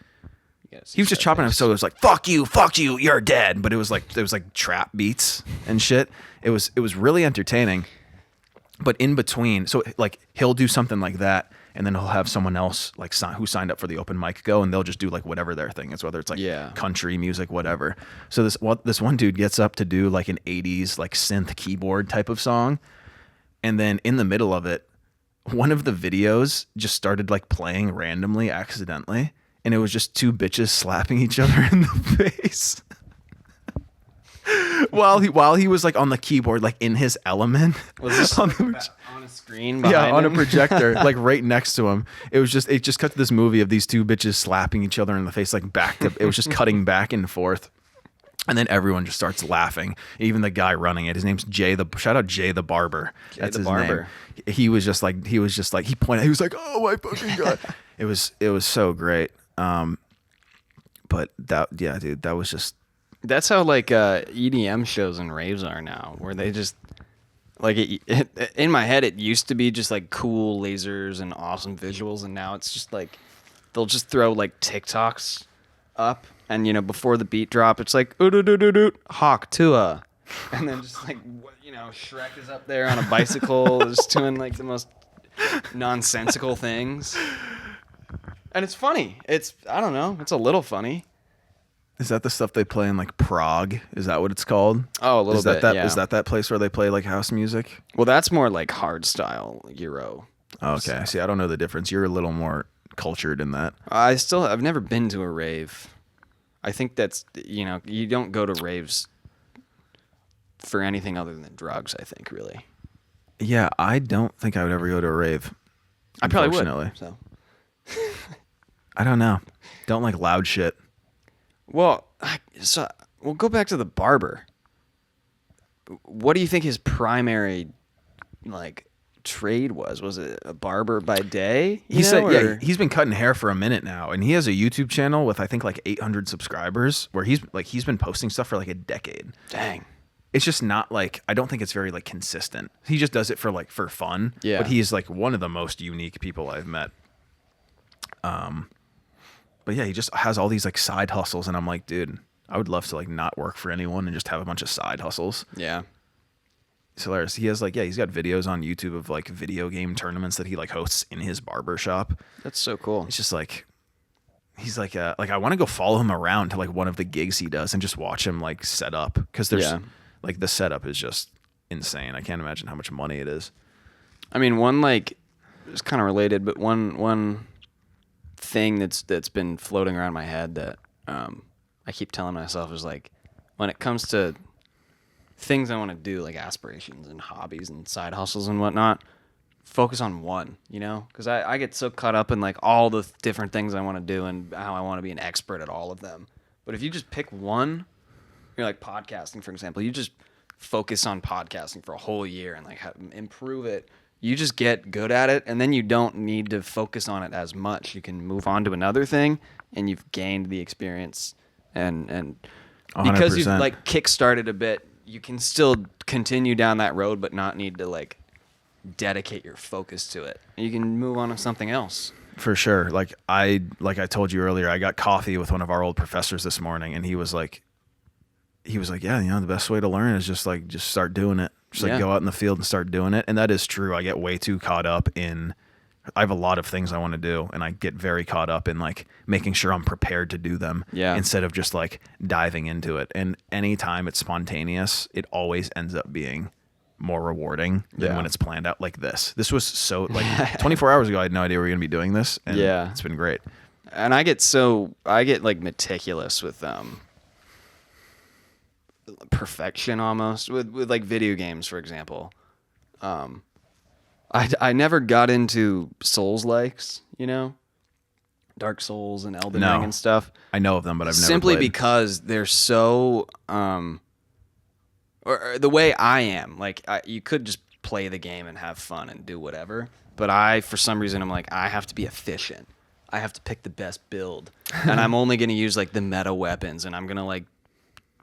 Yes, he was just chopping him. So it was like fuck you, you're dead. But it was like trap beats and shit. It was really entertaining. But in between, so like he'll do something like that, and then he'll have someone else like who signed up for the open mic go, and they'll just do like whatever their thing is, whether it's like country music, whatever. So this one dude gets up to do like an 80s like synth keyboard type of song, and then in the middle of it, one of the videos just started like playing randomly accidentally, and it was just two bitches slapping each other in the face. while he was like on the keyboard, like in his element. Was this on a screen behind on a him? projector, like right next to him. It just cut to this movie of these two bitches slapping each other in the face, like it was just cutting back and forth. And then everyone just starts laughing. Even the guy running it. His name's Jay shout out Jay the Barber. That's the his Barber. name. He was just like he pointed, he was like, oh my fucking God. It was so great. But dude, that was just. That's how like EDM shows and raves are now, where they just like in my head it used to be just like cool lasers and awesome visuals, and now it's just like they'll just throw like TikToks up, and before the beat drop it's like Hawk Tua, and then just like Shrek is up there on a bicycle just doing like the most nonsensical things, and it's funny. I don't know, it's a little funny. Is that the stuff they play in like Prague? Is that what it's called? Oh, a little bit. Yeah. Is that place where they play like house music? Well, that's more like hard style Euro. Oh, okay. See, I don't know the difference. You're a little more cultured in that. I've never been to a rave. I think that's you don't go to raves for anything other than drugs. I think really. Yeah, I don't think I would ever go to a rave. I probably Unfortunately. would. So. I don't know. Don't like loud shit. Well, we'll go back to the barber. What do you think his primary like trade was? Was it a barber by day? He said, he's been cutting hair for a minute now, and he has a YouTube channel with I think like 800 subscribers, where he's been posting stuff for like a decade. Dang. It's just not like, I don't think it's very like consistent. He just does it for fun. Yeah. But he's like one of the most unique people I've met. But yeah, he just has all these like side hustles, and I'm like, dude, I would love to like not work for anyone and just have a bunch of side hustles. Yeah. It's hilarious. He has he's got videos on YouTube of like video game tournaments that he like hosts in his barber shop. That's so cool. It's just like, he's like I want to go follow him around to like one of the gigs he does and just watch him like set up, because there's like the setup is just insane. I can't imagine how much money it is. I mean, one like it's kind of related, but one thing that's been floating around my head that I keep telling myself is like, when it comes to things I want to do, like aspirations and hobbies and side hustles and whatnot, focus on one, you know? Because I get so caught up in like all the different things I want to do and how I want to be an expert at all of them. But if you just pick one, you're like podcasting, for example, you just focus on podcasting for a whole year and like improve it. You just get good at it, and then you don't need to focus on it as much. You can move on to another thing, and you've gained the experience. And because you've 100%. like kickstarted a bit, you can still continue down that road, but not need to like dedicate your focus to it. You can move on to something else. For sure. Like I told you earlier, I got coffee with one of our old professors this morning, and he was like, yeah, you know, the best way to learn is just start doing it. Just like go out in the field and start doing it. And that is true. I get way too caught up in, I have a lot of things I want to do, and I get very caught up in like making sure I'm prepared to do them instead of just like diving into it. And anytime it's spontaneous, it always ends up being more rewarding than when it's planned out. Like this was so like 24 hours ago, I had no idea we were going to be doing this. And it's been great. And I get like meticulous with perfection almost with like video games, for example. I never got into Souls likes, you know, Dark Souls and Elden Ring and stuff. I know of them, but I've never simply played. Because they're so or the way I am, like you could just play the game and have fun and do whatever, but for some reason I'm like, I have to be efficient. I have to pick the best build, and I'm only going to use like the meta weapons, and I'm going to like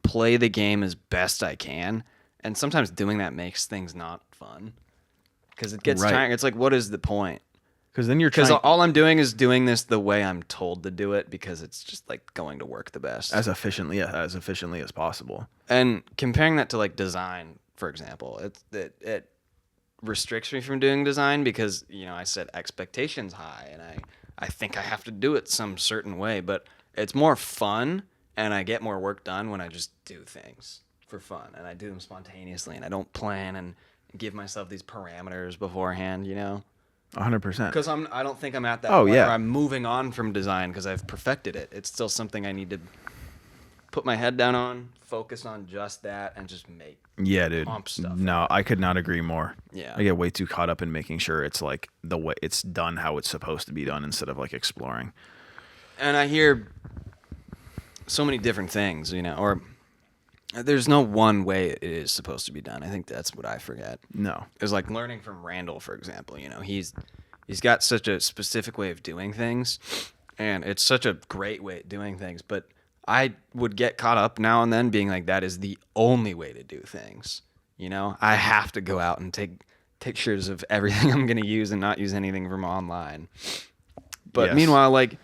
play the game as best I can. And sometimes doing that makes things not fun because it gets tiring. It's like, what is the point? Because all I'm doing is doing this the way I'm told to do it, because it's just like going to work the best as efficiently as possible. And comparing that to like design, for example, it restricts me from doing design because, you know, I set expectations high and I think I have to do it some certain way, but it's more fun. And I get more work done when I just do things for fun, and I do them spontaneously, and I don't plan and give myself these parameters beforehand, you know? 100%. Because I don't think I'm at that point where I'm moving on from design because I've perfected it. It's still something I need to put my head down on, focus on just that, and just make pump stuff. No, I could not agree more. Yeah. I get way too caught up in making sure it's like the way it's done how it's supposed to be done instead of like exploring. And I hear so many different things, you know, or there's no one way it is supposed to be done. I think that's what I forget. No. It's like learning from Randall, for example. You know, he's got such a specific way of doing things, and it's such a great way of doing things. But I would get caught up now and then being like, that is the only way to do things. You know, I have to go out and take pictures of everything I'm going to use and not use anything from online. But meanwhile, like,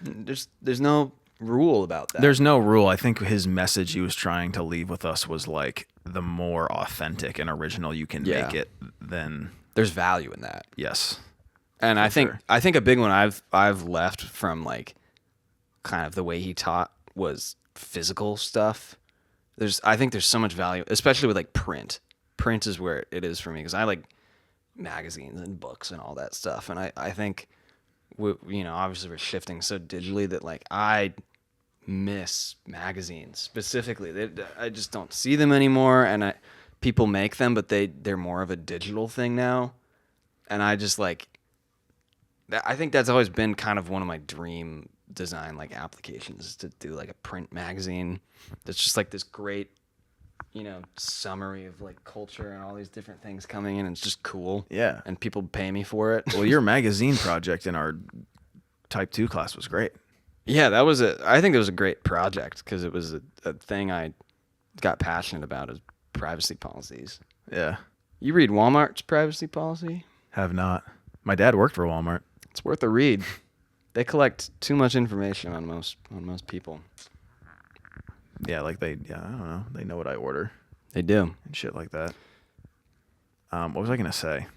there's no rule about that. There's no rule. I think his message he was trying to leave with us was like, the more authentic and original you can make it, then there's value in that. Yes. And I think a big one I've left from like kind of the way he taught was physical stuff. I think there's so much value, especially with like print. Print is where it is for me, because I like magazines and books and all that stuff. And I think you know, obviously we're shifting so digitally that like I miss magazines specifically. I just don't see them anymore, and people make them, but they're more of a digital thing now. And I just like, I think that's always been kind of one of my dream design like applications, is to do like a print magazine that's just like this great, you know, summary of like culture and all these different things coming in, and it's just cool. Yeah. And people pay me for it. Well, your magazine project in our Type 2 class was great. Yeah, I think it was a great project because it was a thing I got passionate about, is privacy policies. Yeah. You read Walmart's privacy policy? Have not. My dad worked for Walmart. It's worth a read. They collect too much information on most people. Yeah, like I don't know. They know what I order. They do. And shit like that. What was I going to say?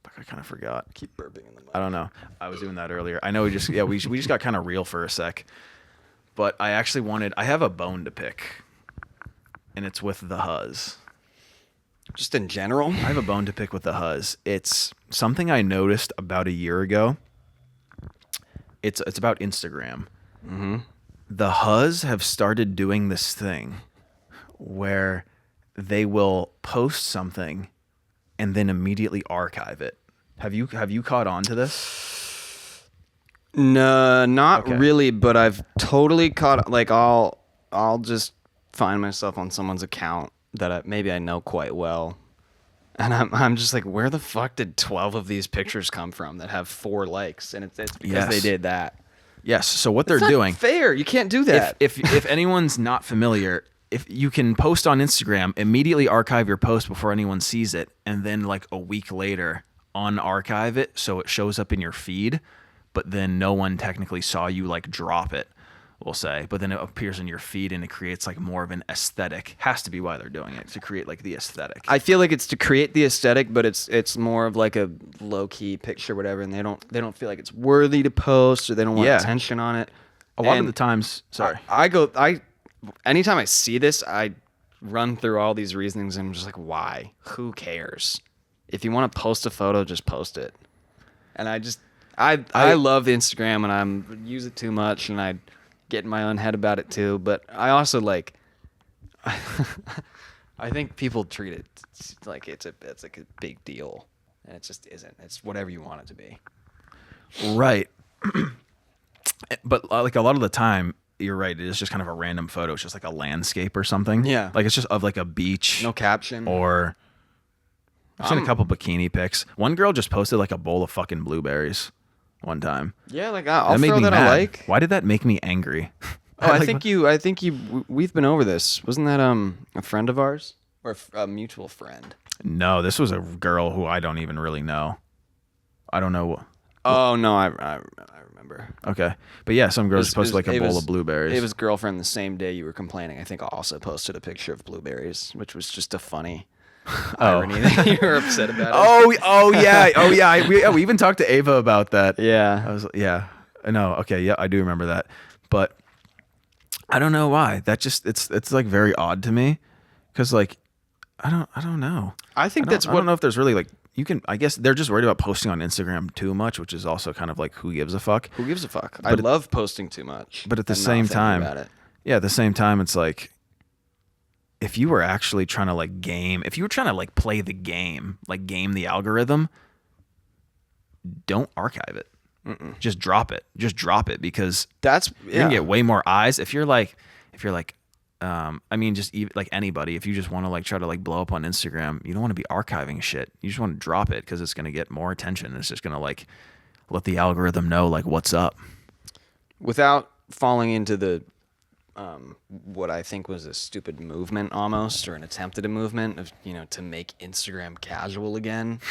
Fuck, I kind of forgot. Keep burping in the mic. I don't know. I was doing that earlier. I know we just got kind of real for a sec. But I actually I have a bone to pick. And it's with the Huzz. Just in general. I have a bone to pick with the Huzz. It's something I noticed about a year ago. It's about Instagram. Mm-hmm. The Huzz have started doing this thing where they will post something and then immediately archive it. Have you caught on to this? No, not Okay. really, but I've totally caught, like, I'll just find myself on someone's account that maybe I know quite well. And I'm just like, where the fuck did 12 of these pictures come from that have 4 likes? And it's because Yes. they did that. Yes. So what they're It's not doing, fair. You can't do that. if anyone's not familiar, if you can post on Instagram, immediately archive your post before anyone sees it, and then like a week later unarchive it so it shows up in your feed, but then no one technically saw you like drop it, we'll say, but then it appears in your feed and it creates like more of an aesthetic. Has to be why they're doing it, to create like the aesthetic. I feel like it's to create the aesthetic, but it's more of like a low key picture, whatever, and they don't feel like it's worthy to post, or they don't want Yeah. attention on it. A lot of And the times, sorry. Anytime I see this, I run through all these reasonings and I'm just like, why? Who cares? If you want to post a photo, just post it. And I love Instagram, and I use it too much, and I get in my own head about it too. But I also like, I think people treat it like it's like a big deal, and it just isn't. It's whatever you want it to be. Right. But like a lot of the time, you're right. It is just kind of a random photo. It's just like a landscape or something. Yeah. Like it's just of like a beach. No caption. Or I've seen a couple bikini pics. One girl just posted like a bowl of fucking blueberries one time. Yeah, like I'll That made throw me that mad. I like. Why did that make me angry? Oh, I think we've been over this. Wasn't that a friend of ours or a mutual friend? No, this was a girl who I don't even really know. I don't know. Oh no, I remember. Okay. But yeah, some girls posted like a bowl of blueberries. It was girlfriend the same day you were complaining. I think also posted a picture of blueberries, which was just a funny irony that you were upset about it. Oh yeah. We even talked to Ava about that. Yeah. I know. Okay, yeah, I do remember that. But I don't know why. That just it's like very odd to me, cuz like I don't know. I think I don't know if there's really like you can. I guess they're just worried about posting on Instagram too much, which is also kind of like who gives a fuck. Who gives a fuck? I love posting too much. But at the and not same thinking time, about it. yeah, at the same time, it's like if you were actually trying to like if you were trying to like play the game, like game the algorithm, don't archive it. Just drop it. Just drop it because you're gonna get way more eyes. If you're like, I mean, just even, like anybody, if you just want to like try to like blow up on Instagram, you don't want to be archiving shit. You just want to drop it because it's gonna get more attention. It's just gonna like let the algorithm know like what's up. Without falling into the what I think was a stupid movement almost, or an attempt at a movement of, to make Instagram casual again.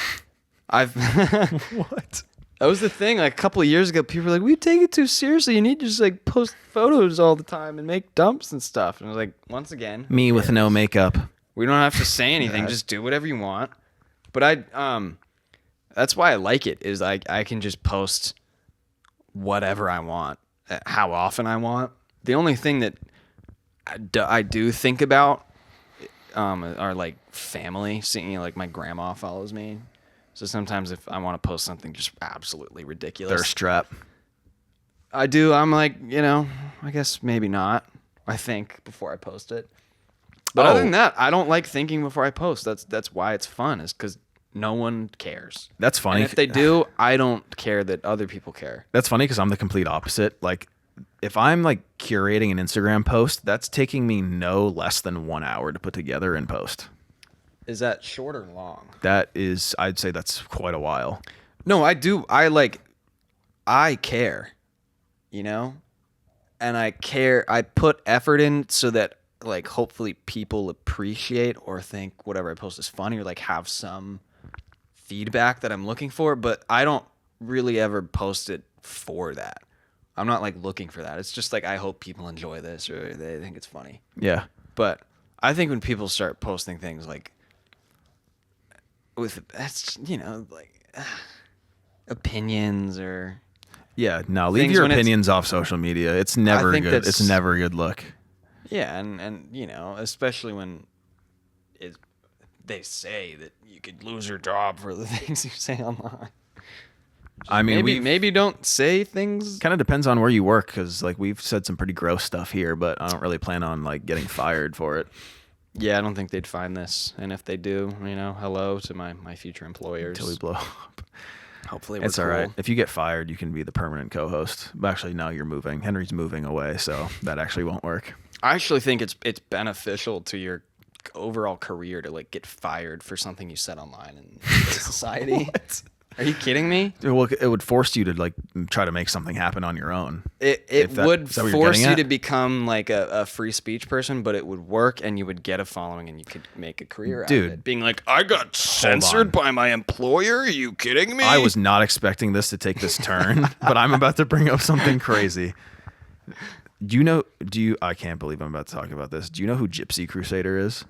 What? That was the thing. Like a couple of years ago, people were like, "We take it too seriously. You need to just like post photos all the time and make dumps and stuff." And I was like, once again, Me with no makeup. we don't have to say anything. Just do whatever you want. But that's why I like it. Is I can just post whatever I want, how often I want. The only thing that I do think about are like family. Seeing like my grandma follows me. So sometimes if I want to post something just absolutely ridiculous, Thirst trap. I do. I'm like, I guess maybe not. I think before I post it. But other than that, I don't like thinking before I post. That's why it's fun, is because no one cares. That's funny. And if they do, I don't care that other people care. That's funny because I'm the complete opposite. Like, if I'm like curating an Instagram post, that's taking me no less than 1 hour to put together and post. Is that short or long? That is, I'd say that's quite a while. No, I do. I care, and I care. I put effort in so that like hopefully people appreciate or think whatever I post is funny, or like have some feedback that I'm looking for. But I don't really ever post it for that. I'm not like looking for that. It's just like I hope people enjoy this or they think it's funny. Yeah. But I think when people start posting things like opinions or Yeah. No, leave things your when it's- opinions off social media. It's never think good. that's- It's never a good look. yeah, and especially when they say that you could lose your job for the things you say online. I mean, maybe don't say things. Kind of depends on where you work, because like we've said some pretty gross stuff here, but I don't really plan on like getting fired for it. Yeah, I don't think they'd find this, and if they do, hello to my future employers. Until we blow up. Hopefully, we're It's cool. all right. If you get fired, you can be the permanent co-host. But actually, no, you're moving. Henry's moving away, so that actually won't work. I actually think it's beneficial to your overall career to like get fired for something you said online in society. What? Are you kidding me? Well, it would force you to like try to make something happen on your own. It would is that what you're force getting you at? to become like a free speech person, but it would work and you would get a following and you could make a career out Dude. of it. Being like, I got censored by my employer? Are you kidding me? I was not expecting this to take this turn, but I'm about to bring up something crazy. I can't believe I'm about to talk about this. Do you know who Gypsy Crusader is?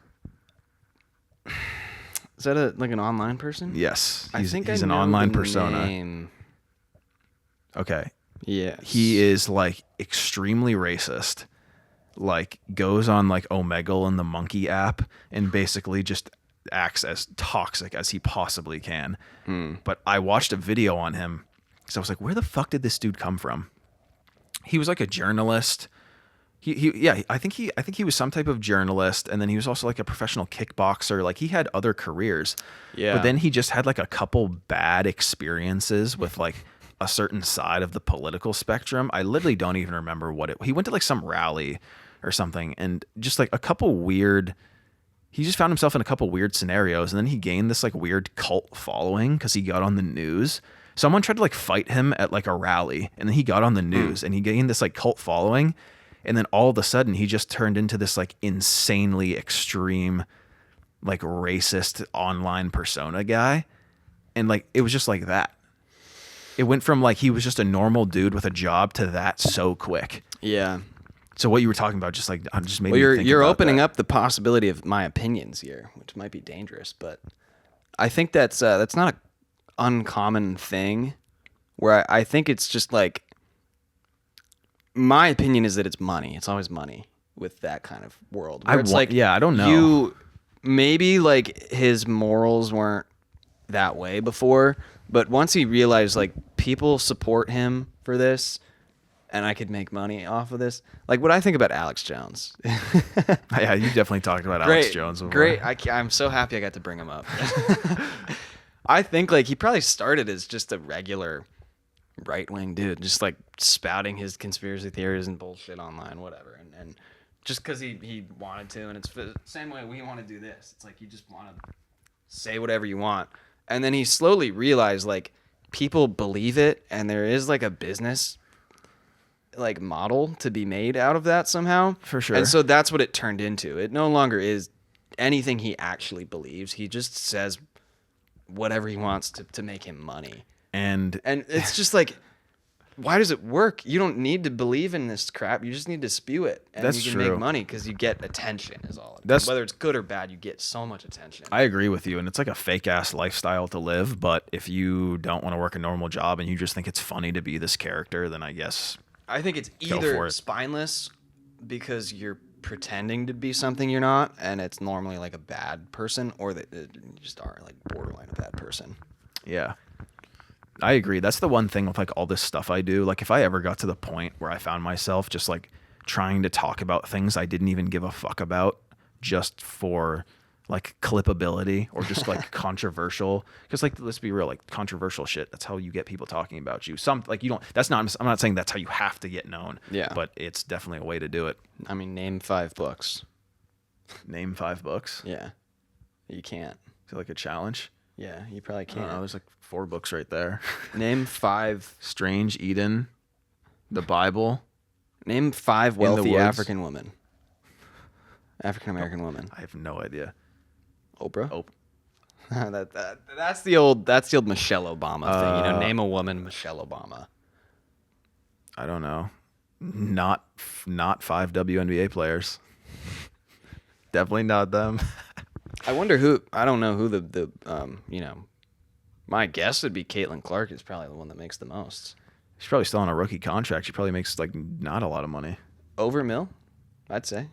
Is that like an online person? Yes. I think he's I an know online the persona. name. Okay. Yes. He is like extremely racist. Like goes on like Omegle and the Monkey app and basically just acts as toxic as he possibly can. But I watched a video on him because I was like, where the fuck did this dude come from? He was like a journalist. I think he was some type of journalist, and then he was also like a professional kickboxer. Like he had other careers. Yeah. But then he just had like a couple bad experiences with like a certain side of the political spectrum. I literally don't even remember he went to like some rally or something, and just like he just found himself in a couple weird scenarios, and then he gained this like weird cult following because he got on the news. Someone tried to like fight him at like a rally, and then he got on the news and he gained this like cult following. And then all of a sudden he just turned into this like insanely extreme, like racist online persona guy. And like, it was just like that. It went from like, he was just a normal dude with a job to that so quick. Yeah. So what you were talking about, just made Well, me think you're about opening that. up the possibility of my opinions here, which might be dangerous, but I think that's not an uncommon thing. Where I think it's just like, my opinion is that it's money. It's always money with that kind of world. Where it's like, I don't know. Maybe like his morals weren't that way before, but once he realized like people support him for this, and I could make money off of this. Like what I think about Alex Jones. Yeah, you definitely talked about Alex Jones before. Great. I'm so happy I got to bring him up. I think like he probably started as just a regular right-wing dude, just like spouting his conspiracy theories and bullshit online, whatever. And just because he wanted to, and it's the same way we want to do this. It's like you just want to say whatever you want. And then he slowly realized like people believe it, and there is like a business like model to be made out of that somehow. For sure. And so that's what it turned into. It no longer is anything he actually believes. He just says whatever he wants to make him money. And it's just like, why does it work? You don't need to believe in this crap. You just need to spew it, and That's you can true. make money because you get attention. Is all. That's- Whether it's good or bad, you get so much attention. I agree with you, and it's like a fake ass lifestyle to live. But if you don't want to work a normal job and you just think it's funny to be this character, then I guess I think it's Go for either it. spineless because you're pretending to be something you're not, and it's normally like a bad person, or that you just are like borderline a bad person. yeah. I agree. That's the one thing with like all this stuff I do. Like if I ever got to the point where I found myself just like trying to talk about things I didn't even give a fuck about just for like clippability or just like controversial, because like let's be real, like controversial shit, that's how you get people talking about you. Some like you don't, I'm not saying that's how you have to get known. Yeah. But it's definitely a way to do it. I mean, name 5 books. Name 5 books. Yeah, you can't. Is it like a challenge? Yeah, you probably I don't know, can't. there's like 4 books right there. Name 5. Strange Eden, the Bible. Name 5 the wealthy woods. African women. African American women. I have no idea. Oprah. Oh, That's the old Michelle Obama thing. You know, name a woman, Michelle Obama. I don't know. Not 5 WNBA players. Definitely not them. I wonder who. I don't know who the my guess would be Caitlin Clark is probably the one that makes the most. She's probably still on a rookie contract. She probably makes like not a lot of money. Over Mill, I'd say.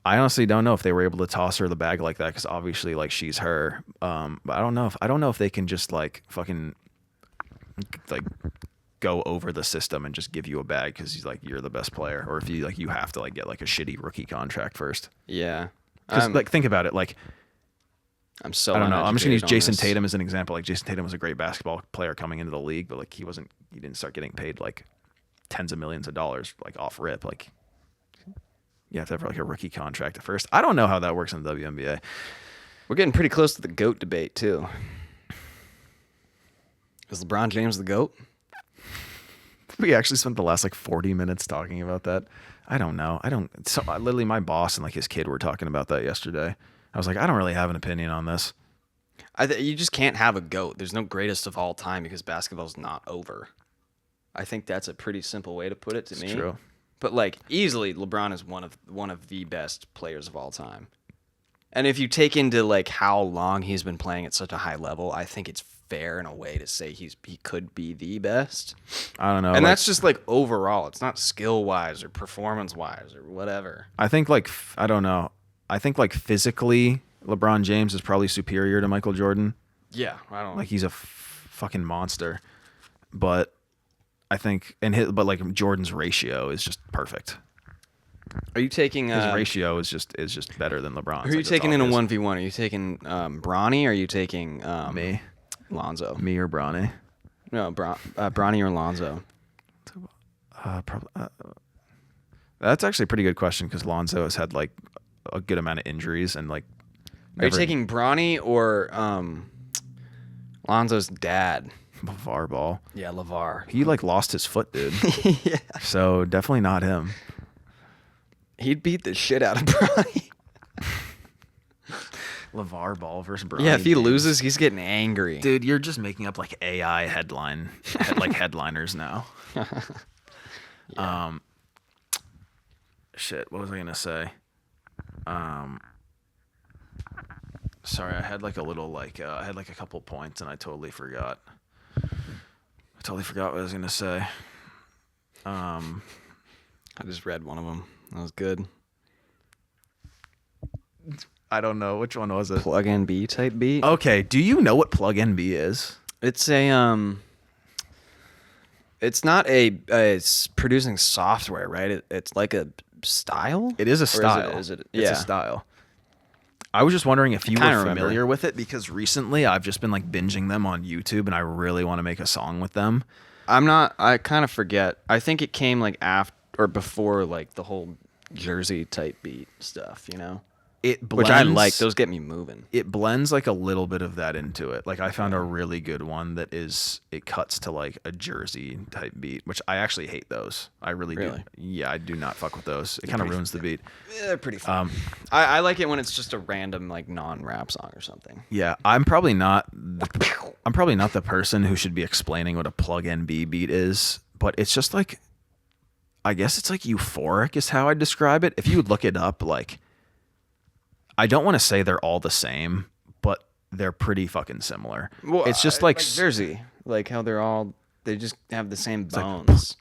I honestly don't know if they were able to toss her the bag like that because obviously like she's her. But I don't know if they can just like fucking like go over the system and just give you a bag because you're the best player, or if you like you have to like get like a shitty rookie contract first. Yeah. Because like think about it, like I'm so I don't know. I'm just gonna use uneducated on Jason this. Tatum as an example. Like Jason Tatum was a great basketball player coming into the league, but like he didn't start getting paid like tens of millions of dollars like off rip. Like you have to have like a rookie contract at first. I don't know how that works in the WNBA. We're getting pretty close to the GOAT debate too. Is LeBron James the GOAT? We actually spent the last like 40 minutes talking about that. I don't know. Literally my boss and like his kid were talking about that yesterday. I was like, I don't really have an opinion on this. You just can't have a GOAT. There's no greatest of all time because basketball's not over. I think that's a pretty simple way to put it to me. It's true. But like easily, LeBron is one of the best players of all time. And if you take into like how long he's been playing at such a high level, I think it's fair in a way to say he could be the best. I don't know. And like, that's just like overall. It's not skill wise or performance wise or whatever. I think like I don't know. I think like physically, LeBron James is probably superior to Michael Jordan. Yeah, I don't Like he's a fucking monster. But I think but like Jordan's ratio is just perfect. Are you taking His ratio is just better than LeBron's. Who are you Like, taking in a that's 1v1? Are you taking Bronny or are you taking me, Lonzo? me or Bronny? No, Bronny or Lonzo. Probably. That's actually a pretty good question because Lonzo has had like a good amount of injuries and like. Are you taking Bronny or Lonzo's dad? LeVar Ball? Yeah, LeVar. He like lost his foot, dude. Yeah. So definitely not him. He'd beat the shit out of Bronny. LeVar Ball versus Bronny. Yeah, if he James. loses, he's getting angry. Dude, you're just making up like AI headliners now. Yeah. Shit, what was I gonna say? Sorry, I had like a little I had like a couple points and I totally forgot. What I was gonna say. I just read one of them. That was good. I don't know which one was it. Plug NB type beat. Okay, do you know what Plug NB is? It's a it's not it's producing software, right? It's like a style. It is a style. Is it? It's Yeah. a style. I was just wondering if you were kinda familiar remember. with it because recently I've just been like binging them on YouTube and I really want to make a song with them. I'm not. I kind of forget. I think it came like after or before like the whole Jersey type beat stuff. You know, It blends, which I like. Those get me moving. It blends like a little bit of that into it. Like I found a really good one that it cuts to like a Jersey type beat, which I actually hate those. I really do. Really? Yeah, I do not fuck with those. It kind of ruins the beat. They're pretty fun. I like it when it's just a random like non-rap song or something. Yeah, I'm probably not the person who should be explaining what a Plug NB beat is, but it's just like I guess it's like euphoric is how I describe it. If you would look it up, like I don't want to say they're all the same, but they're pretty fucking similar. Well, it's just like Jersey, like how they just have the same bones.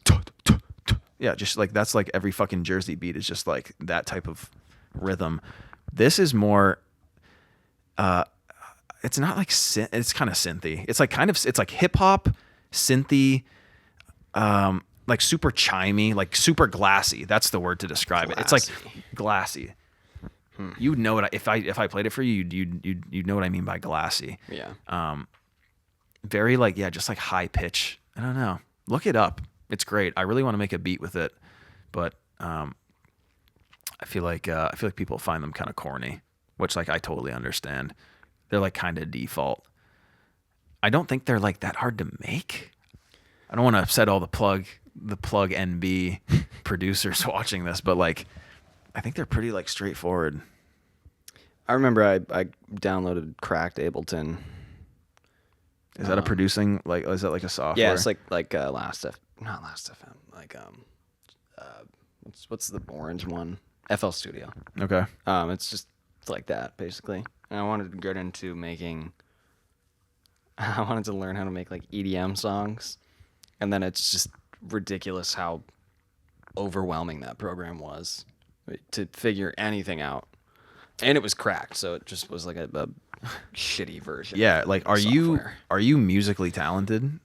yeah, just like that's like every fucking Jersey beat is just like that type of rhythm. This is more it's not like it's kind of synthy. It's like it's like hip hop, synthy, like super chimey, like super glassy. That's the word to describe it. It's like glassy. You know what if I played it for you, you'd know what I mean by glassy. Yeah. Very like just like high pitch. I don't know. Look it up. It's great. I really want to make a beat with it, but I feel like people find them kind of corny, which like I totally understand. They're like kind of default. I don't think they're like that hard to make. I don't want to upset all the Plug NB producers watching this, but like I think they're pretty like straightforward. I remember I downloaded Cracked Ableton. Is that a producing like? Is that like a software? Yeah, it's like not Last FM. Like what's the orange one? FL Studio. Okay. It's like that basically. And I wanted to get into making. I wanted to learn how to make like EDM songs, and then it's just ridiculous how overwhelming that program was. to figure anything out. And it was cracked, so it just was like a shitty version. Yeah, of like software. are you musically talented?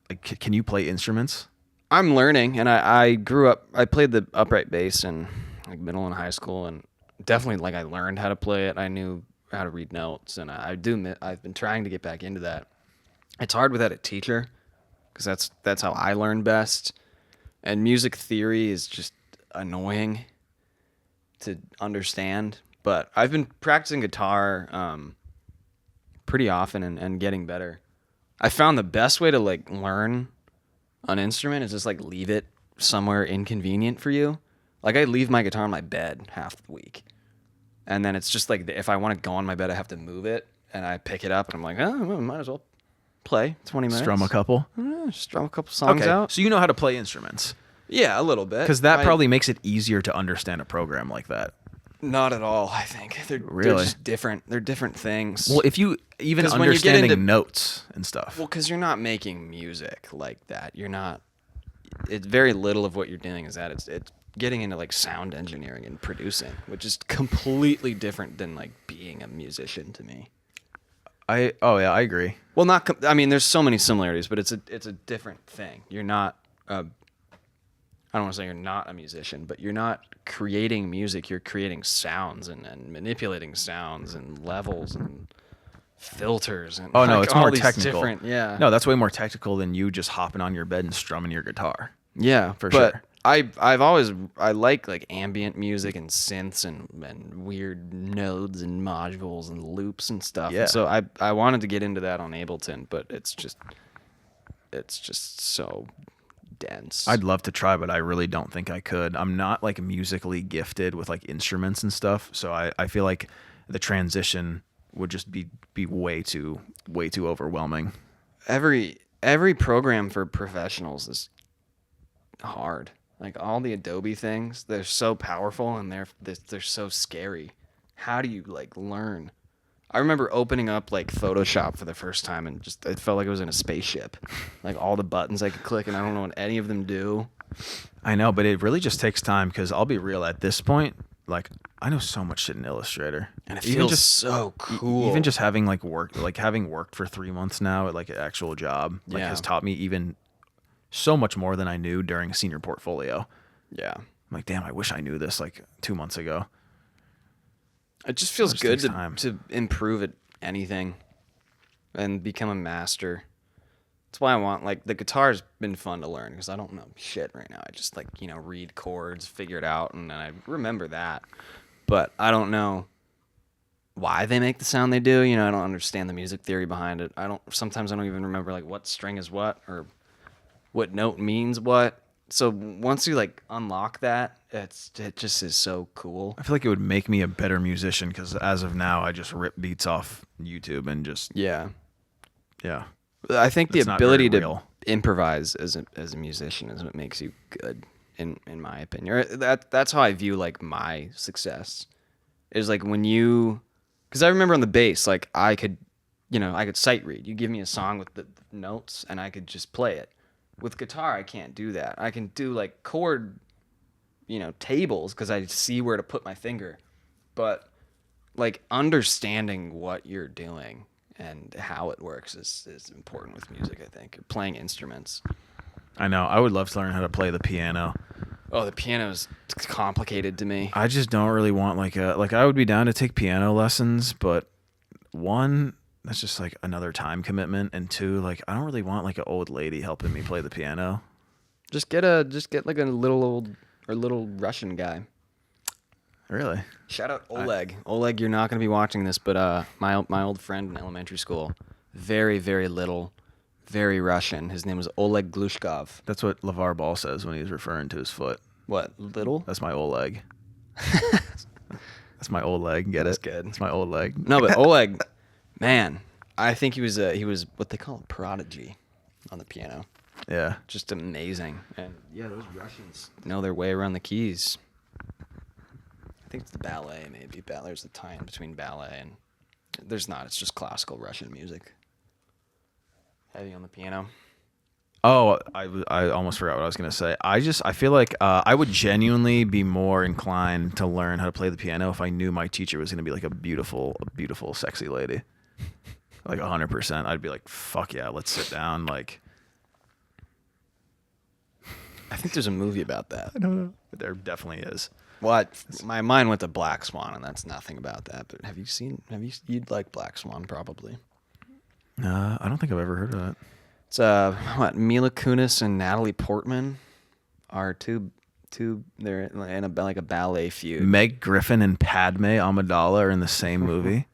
Like can you play instruments? I'm learning, and I grew up. I played the upright bass in like middle and high school, and definitely like I learned how to play it. I knew how to read notes, and I've been trying to get back into that. It's hard without a teacher, because that's how I learn best. And music theory is just annoying to understand. But I've been practicing guitar pretty often and getting better. I found the best way to like learn an instrument is just like leave it somewhere inconvenient for you. Like I leave my guitar on my bed half the week, and then it's just like if I want to go on my bed, I have to move it, and I pick it up, and I'm like, oh, well, might as well play 20 minutes. Strum a couple? Strum a couple songs out. So you know how to play instruments. Yeah, a little bit. Because that probably makes it easier to understand a program like that. Not at all, I think. They're Really? just different. They're different things. Well, if you even 'Cause when you get understanding into- notes and stuff. Well, because you're not making music like that. You're not. It's very little of what you're doing is that it's getting into like sound engineering and producing, which is completely different than like being a musician to me. I agree. Well, I mean, there's so many similarities, but it's a different thing. You're not. I don't want to say you're not a musician, but you're not creating music. You're creating sounds and manipulating sounds and levels and filters and Oh no, like it's all more these technical. different- yeah. No, that's way more technical than you just hopping on your bed and strumming your guitar. Yeah, For but sure. I like ambient music and synths and weird nodes and modules and loops and stuff. Yeah. And so I wanted to get into that on Ableton, but it's just so dense. I'd love to try, but I really don't think I could. I'm not like musically gifted with like instruments and stuff, so I feel like the transition would just be way too overwhelming. Every program for professionals is hard. Like all the Adobe things, they're so powerful and they're so scary. How do you like learn? I remember opening up like Photoshop for the first time and just it felt like I was in a spaceship. Like all the buttons I could click and I don't know what any of them do. I know, but it really just takes time because I'll be real at this point. Like I know so much shit in Illustrator, And it even feels just so cool. even just having having worked for 3 months now at like an actual job, like Yeah. has taught me even so much more than I knew during senior portfolio. Yeah. I'm like, damn, I wish I knew this like 2 months ago. It just feels It just good takes time. to improve at anything and become a master. That's why I want, like, the guitar's been fun to learn because I don't know shit right now. I just, like, read chords, figure it out, and then I remember that. But I don't know why they make the sound they do. I don't understand the music theory behind it. Sometimes I don't even remember, like, what string is what or what note means what. So once you, like, unlock that, it just is so cool. I feel like it would make me a better musician because as of now, I just rip beats off YouTube and just Yeah. yeah. I think the It's not ability very to real. improvise as a musician is what makes you good, in my opinion. Or that's how I view like my success. Is like when because I remember on the bass, like I could sight read. You give me a song with the notes, and I could just play it. With guitar, I can't do that. I can do like chord, tables because I see where to put my finger, but like understanding what you're doing and how it works is important with music, I think. Or playing instruments. I know. I would love to learn how to play the piano. Oh, the piano is complicated to me. I just don't really want I would be down to take piano lessons, but one, that's just like another time commitment, and two, like I don't really want like an old lady helping me play the piano. Just get like a little Russian guy. Really? Shout out Oleg. Oleg, you're not gonna be watching this, but my old friend in elementary school, very very little, very Russian. His name was Oleg Glushkov. That's what LeVar Ball says when he's referring to his foot. What, little? That's my old leg. That's my old leg. Get That's it? good. It's my old leg. No, but Oleg, man, I think he was what they call a prodigy on the piano. Yeah. Just amazing. And yeah, those Russians know their way around the keys. I think it's the ballet, maybe. There's the tie-in between ballet and there's not. It's just classical Russian music. Heavy on the piano. Oh, I almost forgot what I was gonna say. I feel like I would genuinely be more inclined to learn how to play the piano if I knew my teacher was gonna be like a beautiful, sexy lady. Like 100%. I'd be like, fuck yeah, let's sit down. Like, I think there's a movie about that. I don't know. There definitely is. What? My mind went to Black Swan, and that's nothing about that. But you'd like Black Swan probably. I don't think I've ever heard of that. It's Mila Kunis and Natalie Portman are two. They're in like a ballet feud. Meg Griffin and Padme Amidala are in the same movie.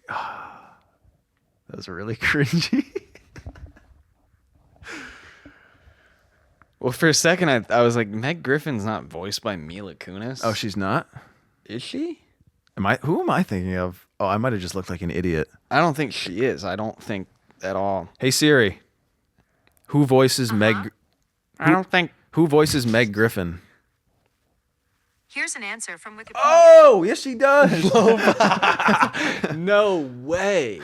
That was really cringy. Well, for a second, I was like, Meg Griffin's not voiced by Mila Kunis. Oh, she's not? Is she? Who am I thinking of? Oh, I might have just looked like an idiot. I don't think she is. I don't think at all. Hey Siri, who voices Meg? I don't think. Who voices Meg Griffin? Here's an answer from Wikipedia. Oh, yes, she does. No way.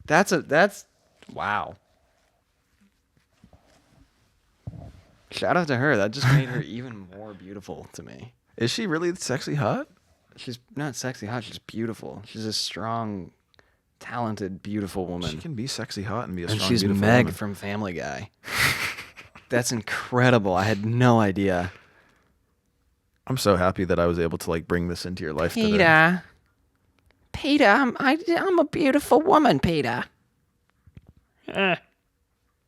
That's wow. Shout out to her. That just made her even more beautiful to me. Is she really sexy hot? She's not sexy hot. She's beautiful. She's a strong, talented, beautiful woman. She can be sexy hot and be a strong, and she's beautiful Meg woman. from Family Guy. That's incredible. I had no idea. I'm so happy that I was able to like bring this into your life today. Peter, I'm a beautiful woman, Peter.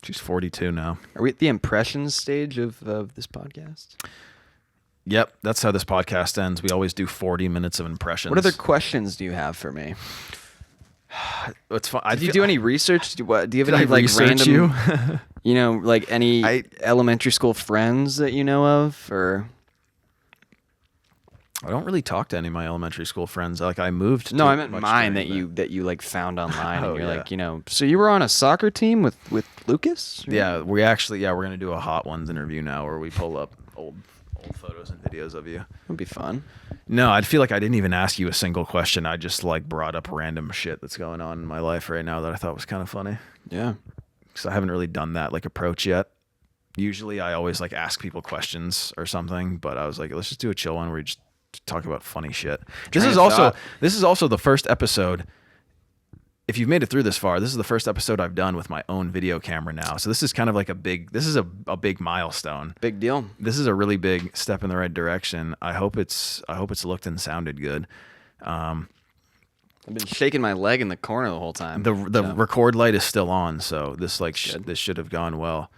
She's 42 now. Are we at the impressions stage of this podcast? Yep, that's how this podcast ends. We always do 40 minutes of impressions. What other questions do you have for me? It's fun. Did you do any research? Do you have Did any I like research random, you? Like any elementary school friends that you know of, or? I don't really talk to any of my elementary school friends. Like I moved. No, to I meant much mine during that you like found online, Oh, and you're yeah. like, so you were on a soccer team with Lucas? Or? Yeah, we're gonna do a Hot Ones interview now, where we pull up old photos and videos of you. That'd be fun. No, I'd feel like I didn't even ask you a single question. I just like brought up random shit that's going on in my life right now that I thought was kind of funny. Yeah. Because I haven't really done that like approach yet. Usually I always like ask people questions or something, but I was like, let's just do a chill one where we just talk about funny shit. This is also the first episode. If you've made it through this far, this is the first episode I've done with my own video camera now. So this is kind of like a big milestone. Big deal. This is a really big step in the right direction. I hope it's looked and sounded good. I've been shaking my leg in the corner the whole time. The record light is still on, so this this should have gone well.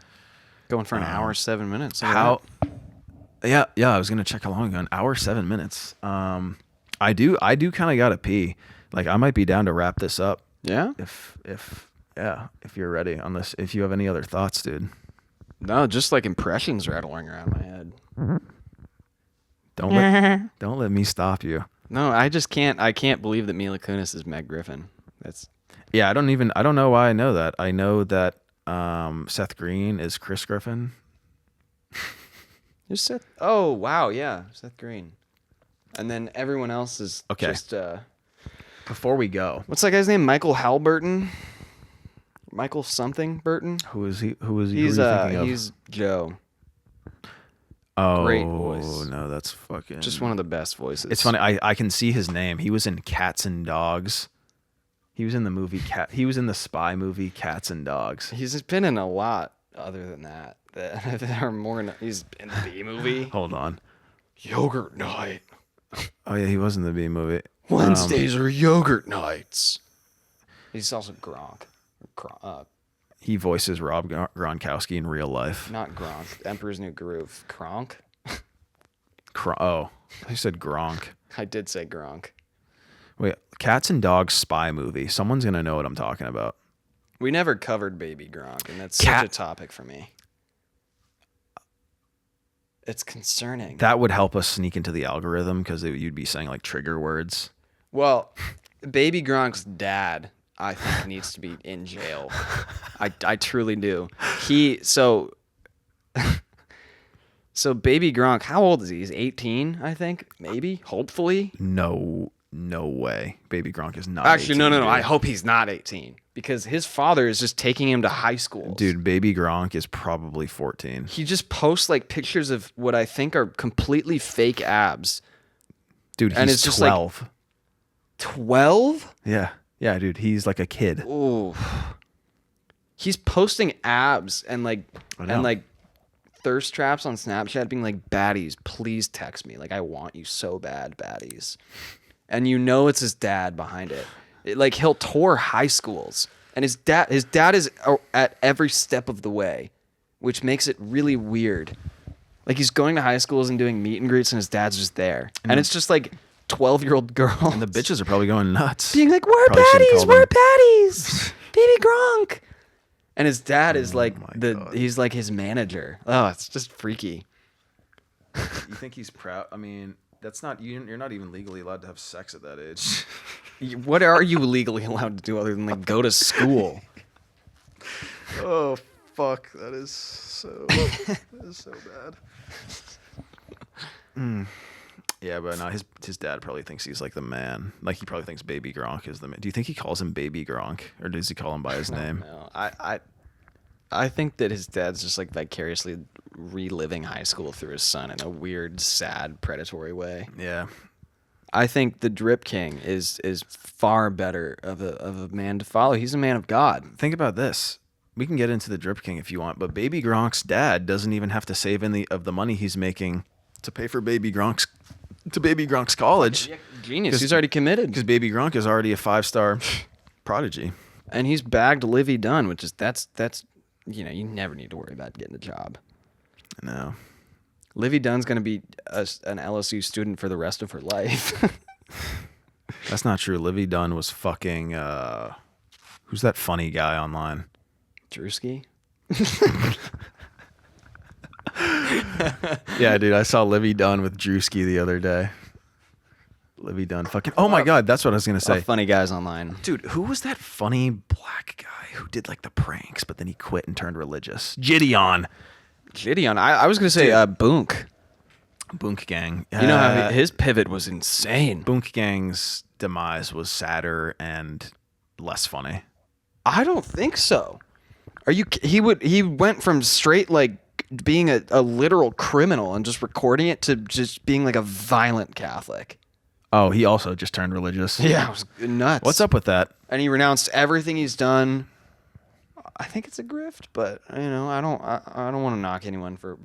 Going for an hour, 7 minutes. How? Yeah. I was gonna check how long ago. An hour, 7 minutes. I do kind of gotta pee. Like I might be down to wrap this up. Yeah. If you're ready on this. If you have any other thoughts, dude. No, just like impressions rattling around my head. Don't let me stop you. No, I just can't. I can't believe that Mila Kunis is Meg Griffin. That's. Yeah, I don't know why I know that. I know that Seth Green is Chris Griffin. Who's Seth? Oh wow, yeah, Seth Green. And then everyone else is just. Before we go, What's that guy's name? Michael Halberton. Michael something Burton. who is he? Who are you He's thinking of? he's Joe. Oh, great voice. No, that's fucking. Just one of the best voices. It's funny. I can see his name. He was in Cats and Dogs. He was in the movie He was in the spy movie Cats and Dogs. He's been in a lot other than that. That are more. He's in the B movie. Hold on. Yogurt night. Oh yeah, he was in the B movie. Wednesdays are yogurt nights. He's also Gronk. He voices Rob Gronkowski in real life. Not Gronk. Emperor's New Groove. Kronk? Oh, I said Gronk. I did say Gronk. Wait, Cats and Dogs spy movie. Someone's gonna know what I'm talking about. We never covered Baby Gronk, and that's such a topic for me. It's concerning. That would help us sneak into the algorithm because you'd be saying like trigger words. Well, Baby Gronk's dad, I think, needs to be in jail. I truly do. So Baby Gronk, how old is he? He's 18, I think, maybe, hopefully. No, no way. Baby Gronk is not. Actually, 18, no. dude. I hope he's not 18 because his father is just taking him to high school. Dude, Baby Gronk is probably 14. He just posts like pictures of what I think are completely fake abs. Dude, And he's it's just like- 12. 12? Yeah. Yeah, dude, he's like a kid. Ooh. He's posting abs and I know. like thirst traps on Snapchat being like, Baddies, please text me. Like, I want you so bad, Baddies. And you know it's his dad behind it. Like, he'll tour high schools. And his dad is at every step of the way, which makes it really weird. Like, he's going to high schools and doing meet and greets and his dad's just there. And it's just like 12-year-old girls. And the bitches are probably going nuts. being like, we're Probably shouldn't Baddies, call we're them- Baddies. Baby Gronk. And his dad is like God. he's like his manager. Oh, it's just freaky. You think he's proud? I mean, that's not you're not even legally allowed to have sex at that age. What are you legally allowed to do other than like go to school? Oh fuck, that is so bad. Yeah, but no, his dad probably thinks he's like the man. Like he probably thinks Baby Gronk is the man. Do you think he calls him Baby Gronk, or does he call him by his name? No, I think that his dad's just like vicariously reliving high school through his son in a weird, sad, predatory way. Yeah. I think the Drip King is far better of a man to follow. He's a man of God. Think about this. We can get into the Drip King if you want, but Baby Gronk's dad doesn't even have to save any of the money he's making to pay for Baby Gronk's college. Genius. He's already committed. Because Baby Gronk is already a 5-star prodigy. And he's bagged Livy Dunn, which is that's you never need to worry about getting a job. No. Livy Dunn's going to be an LSU student for the rest of her life. That's not true. Livy Dunn was fucking who's that funny guy online? Drewski? Yeah, dude, I saw Livy Dunn with Drewski the other day. Livy Dunn fucking oh my god, that's what I was gonna say. Funny guys online. Dude, who was that funny black guy who did like the pranks, but then he quit and turned religious? Gideon. Gideon. I was going to say Boonk. Boonk Gang. You know how his pivot was insane. Boonk Gang's demise was sadder and less funny. I don't think so. Are you? He went from straight like being a literal criminal and just recording it to just being like a violent Catholic. Oh, he also just turned religious. Yeah, it was nuts. What's up with that? And he renounced everything he's done. I think it's a grift, but I don't want to knock anyone for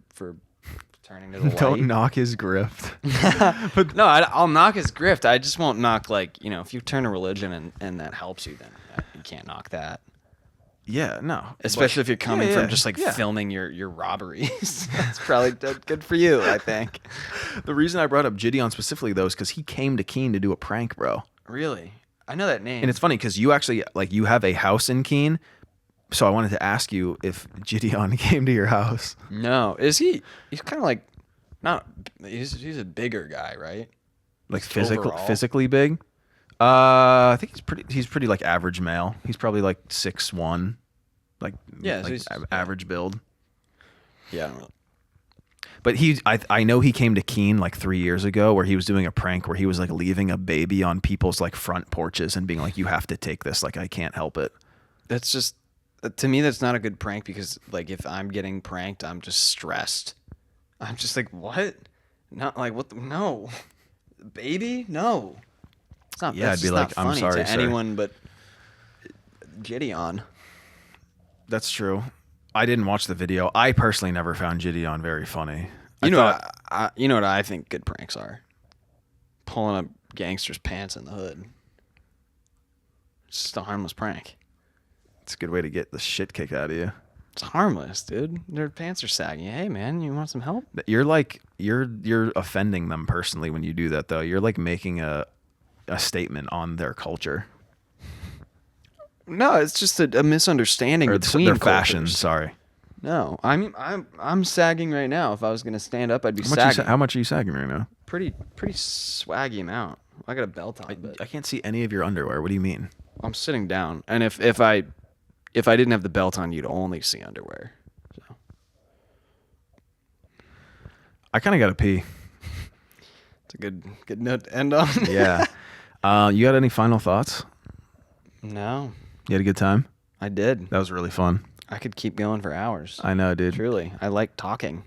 turning to the light. Don't knock his grift. But no, I'll knock his grift. I just won't knock like if you turn to religion and that helps you, then you can't knock that. Yeah, no. Especially if you're coming from just like yeah. filming your robberies. That's probably good for you, I think. The reason I brought up Gideon specifically though is because he came to Keene to do a prank, bro. Really? I know that name. And it's funny because you actually you have a house in Keene. So I wanted to ask you if Gideon came to your house. No, is he? He's kind of like not. He's a bigger guy, right? Like Just overall? physically big. I think he's pretty like average male. He's probably like 6'1", like Yeah, so like he's- average build. Yeah, I don't know. But I know he came to Keene like 3 years ago where he was doing a prank where he was like leaving a baby on people's like front porches and being like, you have to take this, like I can't help it. That's just to me. That's not a good prank because like if I'm getting pranked, I'm just stressed. I'm just like, what? Not like what? No, baby, no. It's not. Yeah, that's I'd be just like, not I'm funny sorry, to sir. anyone but Gideon. That's true. I didn't watch the video. I personally never found Gideon very funny. You know what I think good pranks are? Pulling a gangster's pants in the hood. It's just a harmless prank. It's a good way to get the shit kicked out of you. It's harmless, dude. Their pants are sagging. Hey, man, you want some help? You're like you're offending them personally when you do that though. You're like making a statement on their culture No, it's just a misunderstanding or between their fashion. cultures. Sorry. No, I mean I'm sagging right now. If I was gonna stand up, I'd be How much, sagging. how much are you sagging right now? Pretty swaggy amount. I got a belt on, but I can't see any of your underwear. What do you mean? I'm sitting down. And if I didn't have the belt on, you'd only see underwear. So. I kind of got to pee. It's a good note to end on. Yeah. You got any final thoughts? No, You had a good time? I did. That was really fun. I could keep going for hours. I know, dude. Truly, I like talking.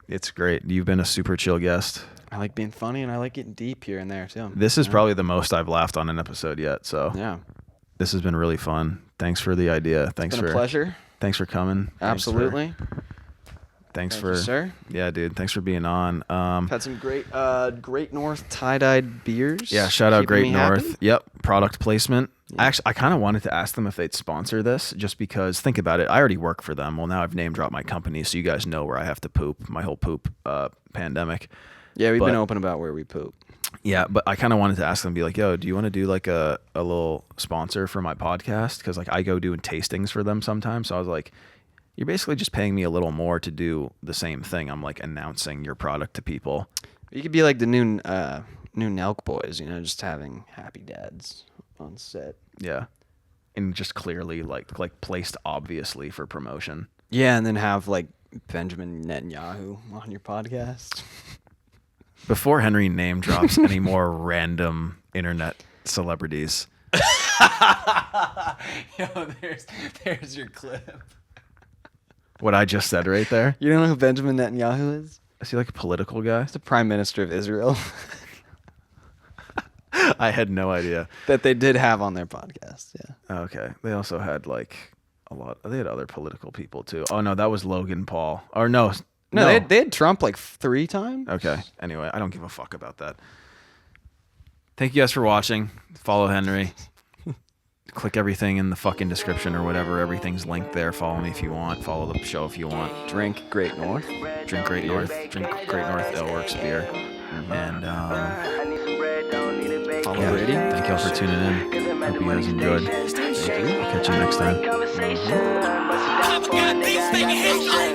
It's great. You've been a super chill guest. I like being funny, and I like getting deep here and there too. This is probably the most I've laughed on an episode yet. So Yeah, this has been really fun. Thanks for the idea. Thanks it's been for a pleasure. Thanks for coming. Absolutely. Thanks Thank for you, sir. Yeah, dude. Thanks for being on. Had some Great North tie-dyed beers. Yeah, shout out Keeping Great me North. happy. Yep, product placement. Actually, I kind of wanted to ask them if they'd sponsor this, just because think about it. I already work for them. Well, now I've name dropped my company, so you guys know where I have to poop. My whole poop pandemic. Yeah, we've But- been open about where we poop. Yeah, but I kind of wanted to ask them, be like, yo, do you want to do like a little sponsor for my podcast? Because like I go doing tastings for them sometimes. So I was like, you're basically just paying me a little more to do the same thing. I'm like announcing your product to people. You could be like the new Nelk boys, just having happy dads on set. Yeah, and just clearly like placed obviously for promotion. Yeah, and then have like Benjamin Netanyahu on your podcast. Before Henry name drops any more random internet celebrities. Yo, there's your clip. What I just said right there. You don't know who Benjamin Netanyahu is? Is he like a political guy? He's the Prime Minister of Israel I had no idea. that they did have on their podcast. Yeah. Okay. They also had like a lot. They had other political people too. Oh no, that was Logan Paul. Or no. No, they had Trump like 3 times. Okay. Anyway, I don't give a fuck about that. Thank you guys for watching. Follow Henry. Click everything in the fucking description or whatever. Everything's linked there. Follow me if you want. Follow the show if you want. Drink Great North. Drink Great North. Drink Great North Ale Works beer. And Follow yeah, Brady. thank y'all for tuning in. Hope you guys enjoyed. I'll catch you next time.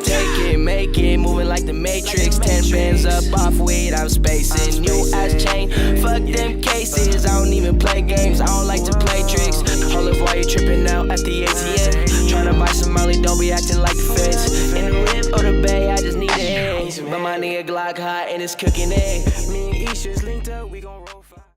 Take it, make it, moving like the Matrix. 10 bands up off weed, I'm spacing. New ass chain, fuck them cases. I don't even play games, I don't like to play tricks. Hold up while you tripping out at the ATM. Tryna buy some Molly, don't be acting like the feds. In the rip or the bay, I just need it. But my nigga Glock hot and it's cooking egg. Me and Isha's linked up, we gon'